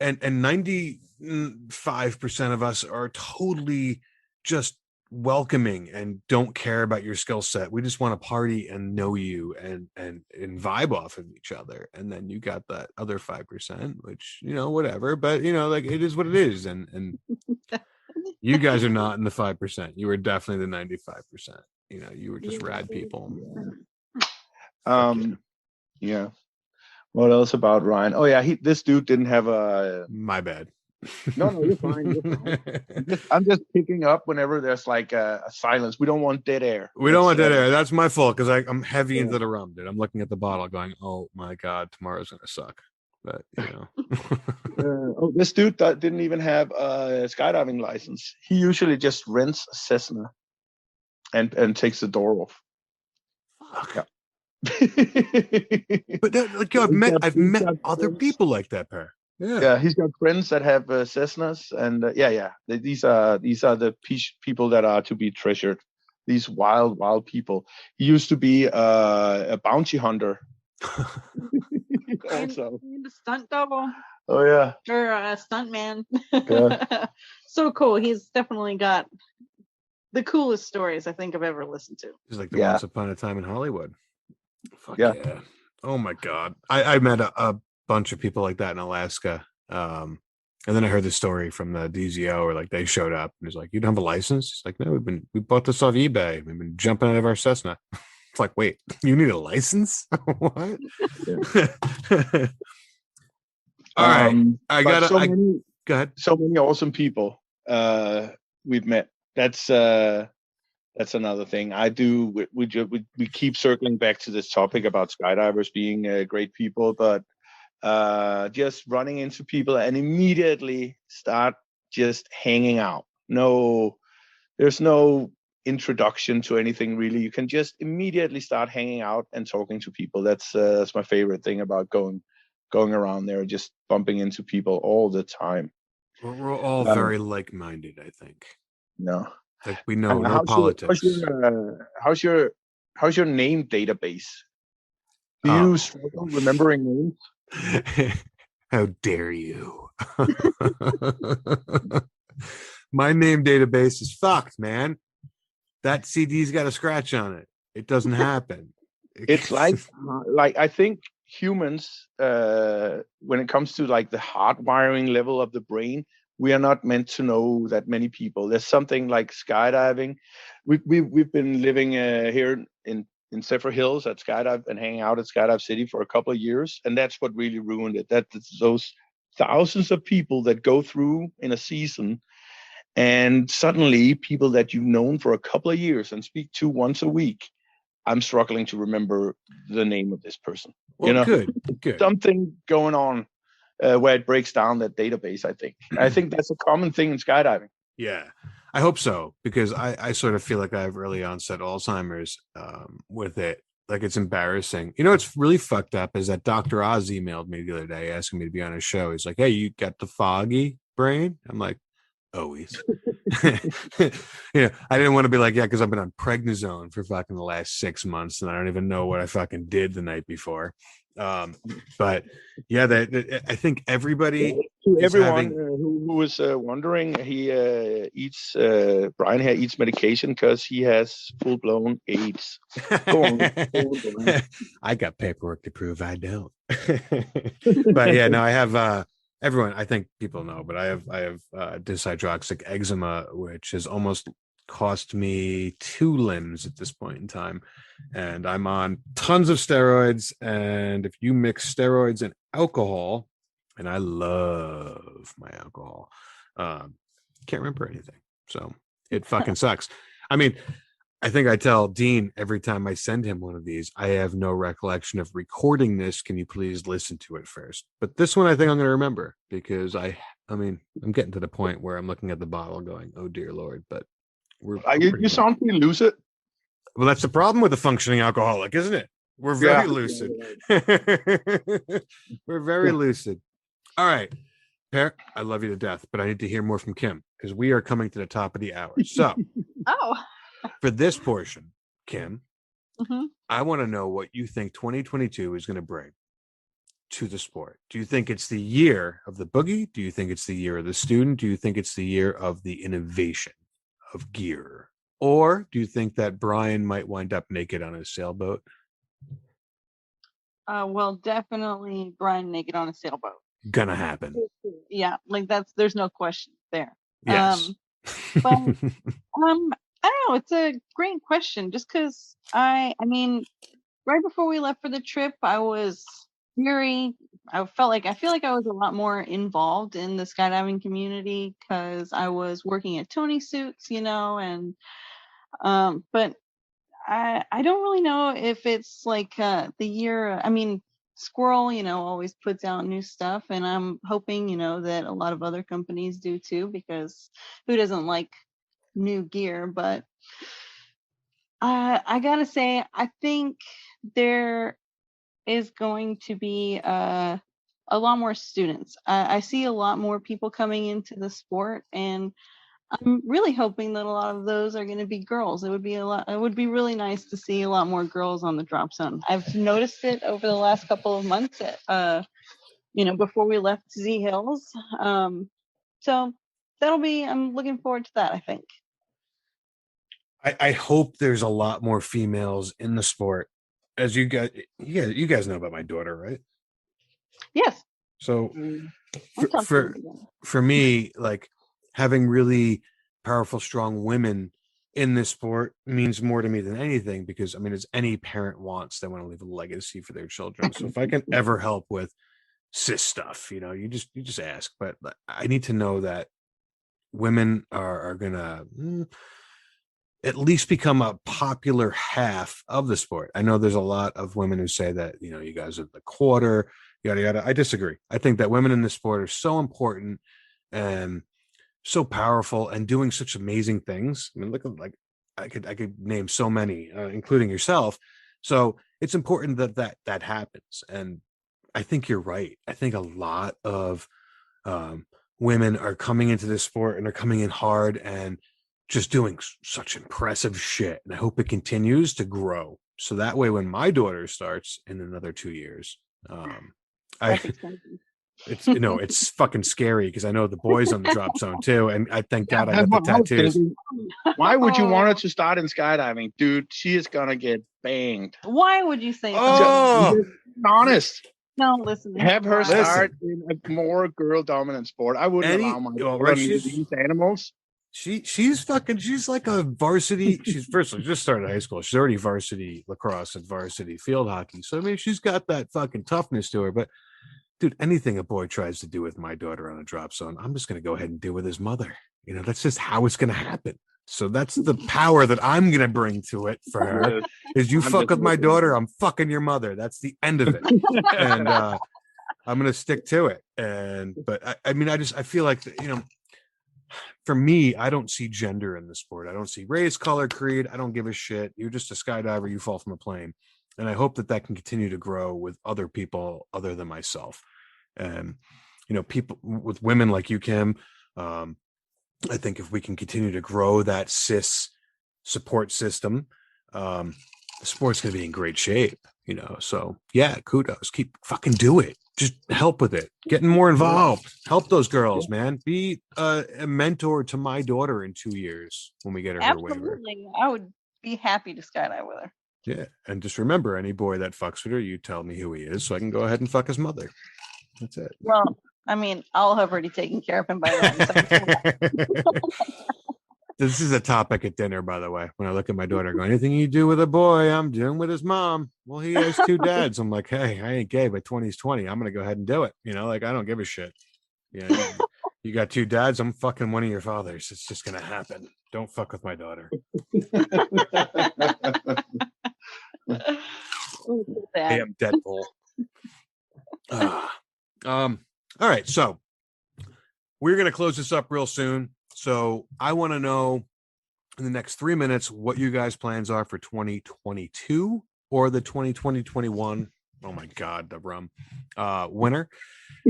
and 95% of us are totally just welcoming and don't care about your skill set. We just want to party and know you and vibe off of each other. And then you got that other 5%, which whatever, but like it is what it is. And you guys are not in the 5%. You were definitely the 95%. You were just rad people. Yeah. What else about Ryan? Oh yeah, this dude didn't have a. My bad. No, you're fine. You're fine. I'm just picking up whenever there's like a silence. We don't want dead air. We don't want dead air. That's my fault because I'm heavy into the rum, dude. I'm looking at the bottle, going, "Oh my god, tomorrow's gonna suck." But this dude didn't even have a skydiving license. He usually just rents a Cessna and takes the door off. Fuck. Yeah. But like, yo, I've met other people like that, Per. Yeah, he's got friends that have Cessnas, and these are the people that are to be treasured. These wild people. He used to be a bounty hunter. Also, and a stunt double. Oh yeah, or a stunt man. Yeah. So cool. He's definitely got the coolest stories I think I've ever listened to. He's like the Once Upon a Time in Hollywood. Fuck yeah. Oh my god, I met a bunch of people like that in Alaska, and then I heard the story from the DZO, where like they showed up and he's like, "You don't have a license?" He's like, "No, we bought this off eBay. We've been jumping out of our Cessna." It's like, wait, you need a license? What? All right, I gotta. Go ahead. So many awesome people we've met. That's another thing. We keep circling back to this topic about skydivers being great people, but just running into people and immediately start just hanging out. There's no introduction to anything really. You can just immediately start hanging out and talking to people. That's my favorite thing about going around there, just bumping into people all the time. We're all very like-minded, I think. No. Like we know no politics. How's your name database? Do you struggle remembering names? How dare you? My name database is fucked, man. That CD's got a scratch on it. It doesn't happen. It's like I think humans, when it comes to like the hardwiring level of the brain, we are not meant to know that many people. There's something like skydiving. We've been living here in Zephyr Hills at Skydive and hanging out at Skydive City for a couple of years, and that's what really ruined it. That's those thousands of people that go through in a season, and suddenly people that you've known for a couple of years and speak to once a week, I'm struggling to remember the name of this person. Well, good. Something going on where it breaks down that database, I think that's a common thing in skydiving. Yeah, I hope so, because I sort of feel like I have early onset Alzheimer's with it. Like, it's embarrassing. You know, what's really fucked up is that Dr. Oz emailed me the other day asking me to be on his show. He's like, "Hey, you got the foggy brain?" I'm like, always. I didn't want to be like, yeah, because I've been on prednisone for fucking the last 6 months and I don't even know what I fucking did the night before. But yeah, I think everybody, to everyone who was wondering, Brian here eats medication because he has full-blown AIDS. Go on. I got paperwork to prove I don't. But yeah, no, I have everyone, I think people know, but I have dyshydroxic eczema, which has almost cost me 2 limbs at this point in time, and I'm on tons of steroids. And if you mix steroids and alcohol, and I love my alcohol, can't remember anything, so it fucking sucks. I mean, I think I tell Dean every time I send him one of these, I have no recollection of recording this. Can you please listen to it first? But this one I think I'm going to remember, because I mean, I'm getting to the point where I'm looking at the bottle going, oh dear Lord, but you sound pretty lucid. Well, that's the problem with a functioning alcoholic, isn't it? We're very lucid. We're very lucid. All right, Per, I love you to death, but I need to hear more from Kim, because we are coming to the top of the hour. So, for this portion, Kim, I want to know what you think 2022 is going to bring to the sport. Do you think it's the year of the boogie? Do you think it's the year of the student? Do you think it's the year of the innovation of gear? Or do you think that Brian might wind up naked on a sailboat? Well, definitely Brian naked on a sailboat. Gonna happen. Yeah, like there's no question there. Yes. But I don't know, it's a great question, just because I mean, right before we left for the trip, I was I feel like I was a lot more involved in the skydiving community because I was working at Tony Suits, and but I don't really know if it's like the year. I mean, Squirrel, always puts out new stuff, and I'm hoping, that a lot of other companies do too, because who doesn't like new gear? But I gotta say, I think there is going to be a lot more students. I see a lot more people coming into the sport, and I'm really hoping that a lot of those are going to be girls. It would be really nice to see a lot more girls on the drop zone. I've noticed it over the last couple of months, before we left Z Hills. So I'm looking forward to that, I think. I hope there's a lot more females in the sport. As you guys know about my daughter, right? Yes. So for me, like, having really powerful, strong women in this sport means more to me than anything, because I mean, as any parent wants, they want to leave a legacy for their children. So if I can ever help with cis stuff, you just ask. But I need to know that women are gonna at least become a popular half of the sport. I know there's a lot of women who say that, you guys are the quarter, yada, yada. I disagree. I think that women in this sport are so important and so powerful and doing such amazing things. I mean, look at, like, I could name so many, including yourself. So it's important that happens. And I think you're right. I think a lot of women are coming into this sport and are coming in hard and just doing such impressive shit. And I hope it continues to grow. So that way, when my daughter starts in another 2 years, it's fucking scary, because I know the boys on the drop zone too. And I thank God I got the tattoos. Why would you want her to start in skydiving? Dude, she is going to get banged. Why would you say Oh, honest. No, listen. Have her start in a more girl-dominant sport. I wouldn't allow my daughter to use these animals. She's like a varsity. She's just started high school. She's already varsity lacrosse and varsity field hockey. So I mean, she's got that fucking toughness to her. But dude, anything a boy tries to do with my daughter on a drop zone, I'm just going to go ahead and do with his mother. That's just how it's going to happen. So that's the power that I'm going to bring to it for her. Is you fuck with my daughter, I'm fucking your mother. That's the end of it. And I'm going to stick to it. But I mean, I feel like, for me, I don't see gender in the sport. I don't see race, color, creed. I don't give a shit. You're just a skydiver. You fall from a plane. And I hope that can continue to grow with other people other than myself. And, people with women like you, Kim, I think if we can continue to grow that cis support system, the sport's going to be in great shape, So yeah, kudos. Keep fucking do it. Just help with it. Getting more involved. Help those girls, man. Be a mentor to my daughter in 2 years when we get her her waiver. Absolutely. I would be happy to skydive with her. Yeah. And just remember, any boy that fucks with her, you tell me who he is so I can go ahead and fuck his mother. That's it. Well, I mean, I'll have already taken care of him by then. So. This is a topic at dinner, by the way. When I look at my daughter, I go, anything you do with a boy, I'm doing with his mom. Well, he has 2 dads. I'm like, hey, I ain't gay, but 20's 20. I'm going to go ahead and do it. I don't give a shit. You got 2 dads. I'm fucking one of your fathers. It's just going to happen. Don't fuck with my daughter. Damn Deadpool. All right. So we're going to close this up real soon. So I want to know in the next 3 minutes what you guys' plans are for 2022 or the 2020-21. Oh my God, the rum winter.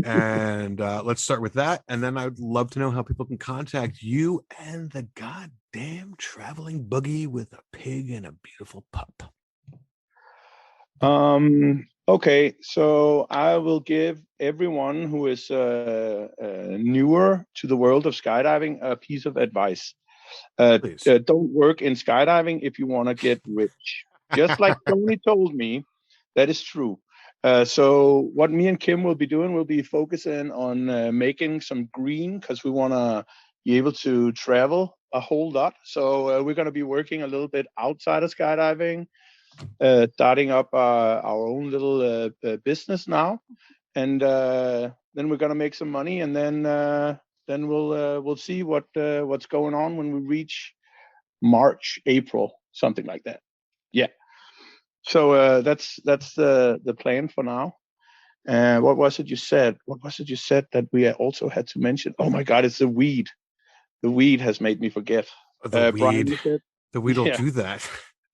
And let's start with that. And then I'd love to know how people can contact you and the goddamn Traveling Boogie with a pig and a beautiful pup. Okay, so I will give everyone who is newer to the world of skydiving a piece of advice. Don't work in skydiving if you want to get rich. Just like Tony told me, that is true. So what me and Kim will be doing, we'll be focusing on making some green, because we want to be able to travel a whole lot. So we're going to be working a little bit outside of skydiving. starting up our own little business now, and then we're gonna make some money, and then we'll see what's going on when we reach March, April, something like that. Yeah. So that's the plan for now. What was it you said? What was it you said that we also had to mention? Oh my God, it's the weed. The weed has made me forget. The Brian, weed. you said? The weed will Yeah. do that.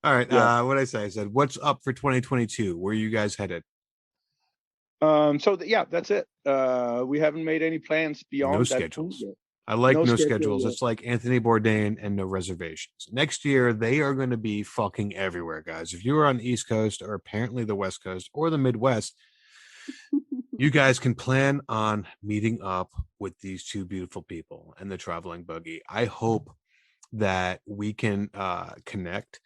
All right. Yeah. What did I say? I said, what's up for 2022? Where are you guys headed? Yeah, that's it. We haven't made any plans beyond No that schedules. point yet. I like no schedule schedules. yet. It's like Anthony Bourdain and no reservations. Next year, they are going to be fucking everywhere, guys. If you are on the East Coast or apparently the West Coast or the Midwest, you guys can plan on meeting up with these two beautiful people and the Traveling Boogie. I hope that we can connect,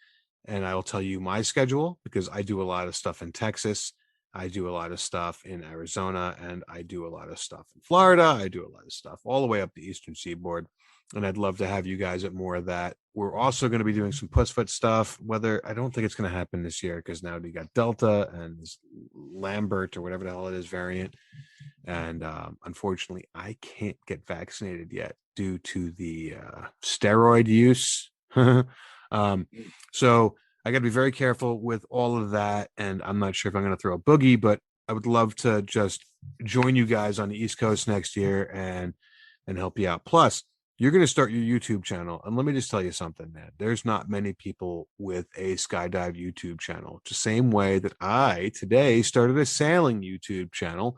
and I will tell you my schedule because I do a lot of stuff in Texas. I do a lot of stuff in Arizona, and I do a lot of stuff in Florida. I do a lot of stuff all the way up the Eastern Seaboard. And I'd love to have you guys at more of that. We're also going to be doing some Pussfoot stuff, whether I don't think it's going to happen this year because now we got Delta and this Lambert or whatever the hell it is variant. And unfortunately, I can't get vaccinated yet due to the steroid use. So I got to be very careful with all of that. And I'm not sure if I'm going to throw a boogie, but I would love to just join you guys on the East Coast next year and help you out. Plus, you're going to start your YouTube channel. And let me just tell you something, man. There's not many people with a skydive YouTube channel. It's the same way that I today started a sailing YouTube channel.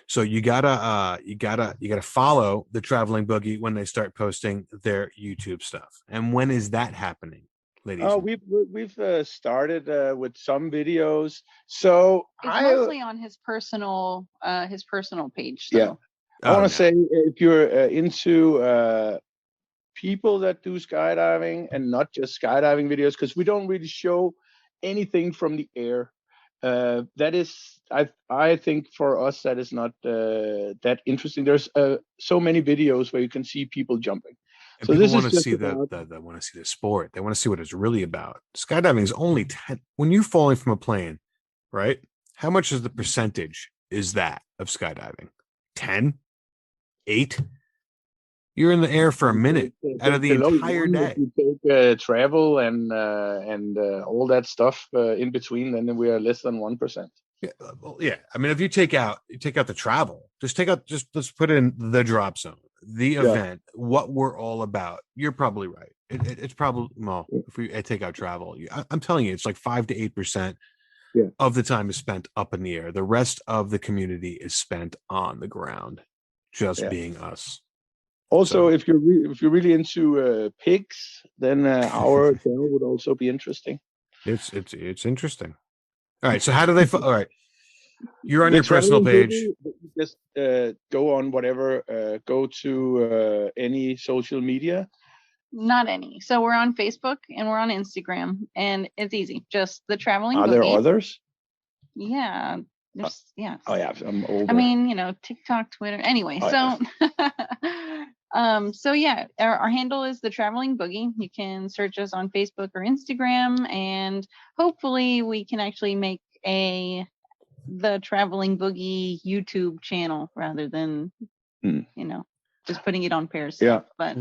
So you gotta follow the Traveling Boogie when they start posting their YouTube stuff. And when is that happening, ladies? Oh, we've started with some videos. So It's mostly on his personal page. So. Yeah. I want to say if you're into people that do skydiving and not just skydiving videos, because we don't really show anything from the air. That is, I think for us that is not that interesting. There's so many videos where you can see people jumping. And so people this want is to just see about, they want to see the sport. They want to see what it's really about. Skydiving is only 10. When you're falling from a plane, right? How much is the percentage is that of skydiving? 10? 8? You're in the air for a minute out of the entire day. If you take travel and all that stuff in between, then we are less than 1%. Yeah, well, yeah. I mean, if you take out the travel, just let's put in the drop zone, the event, what we're all about. You're probably right. It's probably, well, if we take out travel, I'm telling you, it's like 5 to 8% of the time is spent up in the air. The rest of the community is spent on the ground, just being us. Also, if you're really into pigs, then our channel would also be interesting. It's interesting. All right. So how do they? All right. You're on your personal page. Just go on whatever. Go to any social media. Not any. So we're on Facebook and we're on Instagram, and it's easy. Just the Traveling Boogie. Are there others? Yeah. There's, yeah. Oh yeah, I'm older. I mean, TikTok, Twitter. Anyway, so yeah, our handle is the Traveling Boogie. You can search us on Facebook or Instagram, and hopefully we can actually make the Traveling Boogie YouTube channel rather than just putting it on pairs. Yeah. But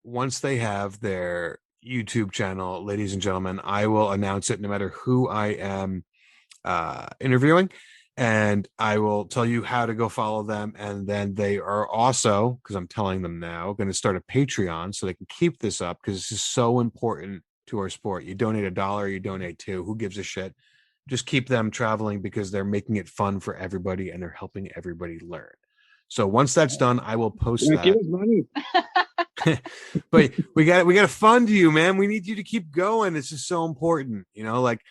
once they have their YouTube channel, ladies and gentlemen, I will announce it no matter who I am interviewing, and I will tell you how to go follow them. And then they are also, because I'm telling them now, going to start a Patreon so they can keep this up, because this is so important to our sport. You donate $1, you donate $2, who gives a shit? Just keep them traveling because they're making it fun for everybody and they're helping everybody learn. So once that's done, I will post that. Give us money. But we got to fund you, man. We need you to keep going. This is so important. Like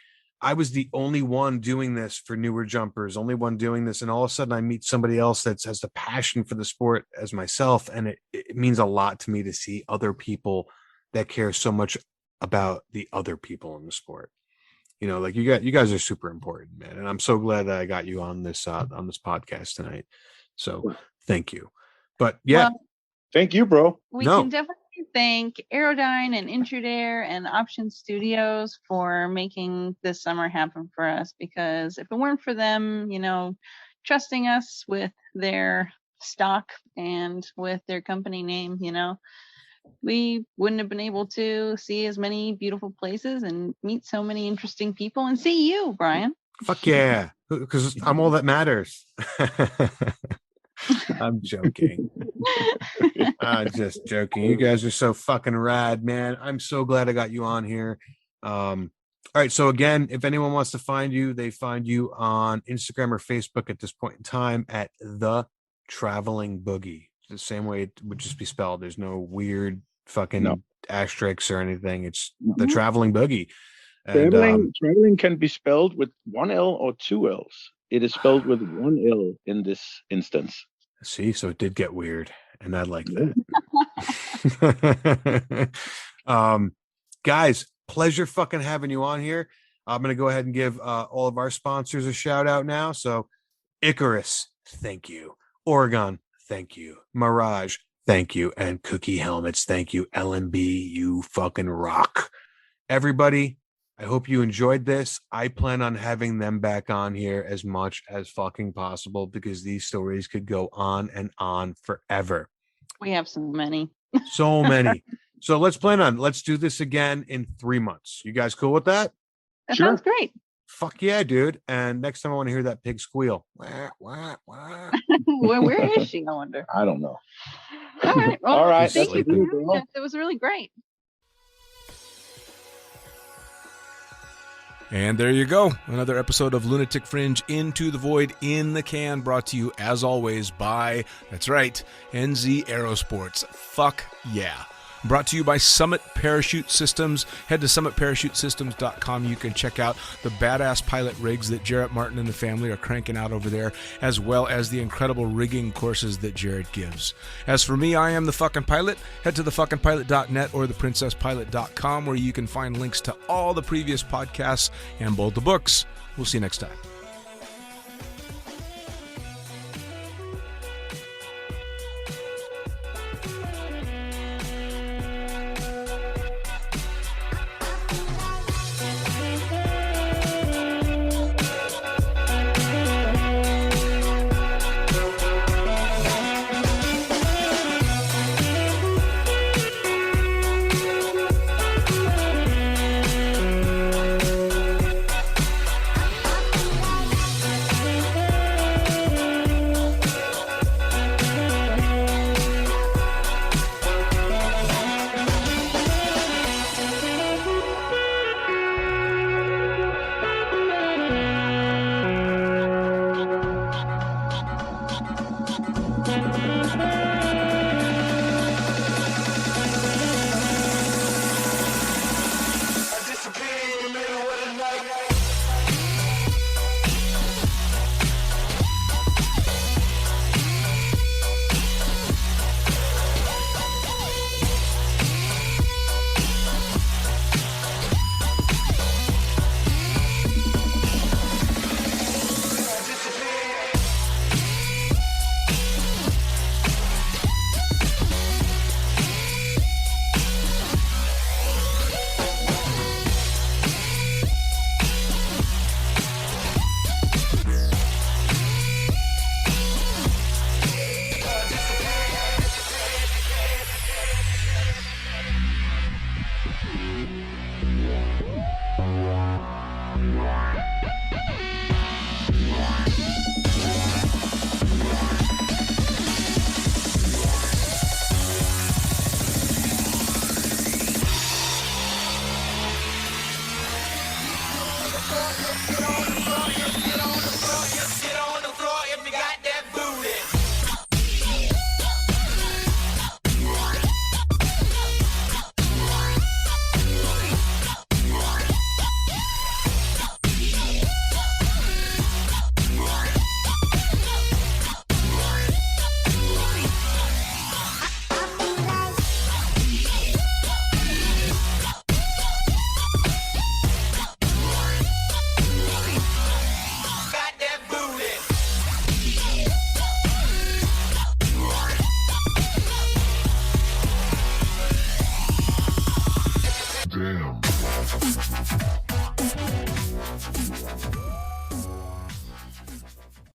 I was the only one doing this for newer jumpers, only one doing this. And all of a sudden I meet somebody else that has the passion for the sport as myself. And it means a lot to me to see other people that care so much about the other people in the sport. Like you guys are super important, man. And I'm so glad that I got you on this podcast tonight. So thank you. But yeah. Thank you, bro. We can definitely thank Aerodyne and Intrudair and Option Studios for making this summer happen for us, because if it weren't for them, trusting us with their stock and with their company name, we wouldn't have been able to see as many beautiful places and meet so many interesting people and see you, Brian. Fuck yeah, because I'm all that matters. I'm joking. I'm just joking. You guys are so fucking rad, man. I'm so glad I got you on here. All right. So again, if anyone wants to find you, they find you on Instagram or Facebook at this point in time at the Traveling Boogie. The same way it would just be spelled. There's no weird fucking asterisks or anything. It's the Traveling Boogie. And, traveling can be spelled with one L or two L's. It is spelled with one L in this instance. See, so it did get weird, and I like that. Guys, pleasure fucking having you on here. I'm going to go ahead and give all of our sponsors a shout out now. So Icarus, thank you. Oregon, thank you. Mirage, thank you. And Cookie Helmets, thank you. LMB, you fucking rock. Everybody, I hope you enjoyed this. I plan on having them back on here as much as fucking possible, because these stories could go on and on forever. We have so many. So many. So let's do this again in 3 months. You guys cool with that? That sounds great. Fuck yeah, dude. And next time I want to hear that pig squeal. Wah, wah, wah. Where is she, I wonder? I don't know. All right. Well, All right. Thank you. It was really great. And there you go. Another episode of Lunatic Fringe Into the Void in the can, brought to you, as always, by, that's right, NZ Aerosports. Fuck yeah. Brought to you by Summit Parachute Systems. Head to summitparachutesystems.com. You can check out the badass pilot rigs that Jarrett Martin and the family are cranking out over there, as well as the incredible rigging courses that Jarrett gives. As for me, I am the fucking pilot. Head to thefuckingpilot.net or theprincesspilot.com, where you can find links to all the previous podcasts and both the books. We'll see you next time. Get on the front, get on the front, get on the front, get on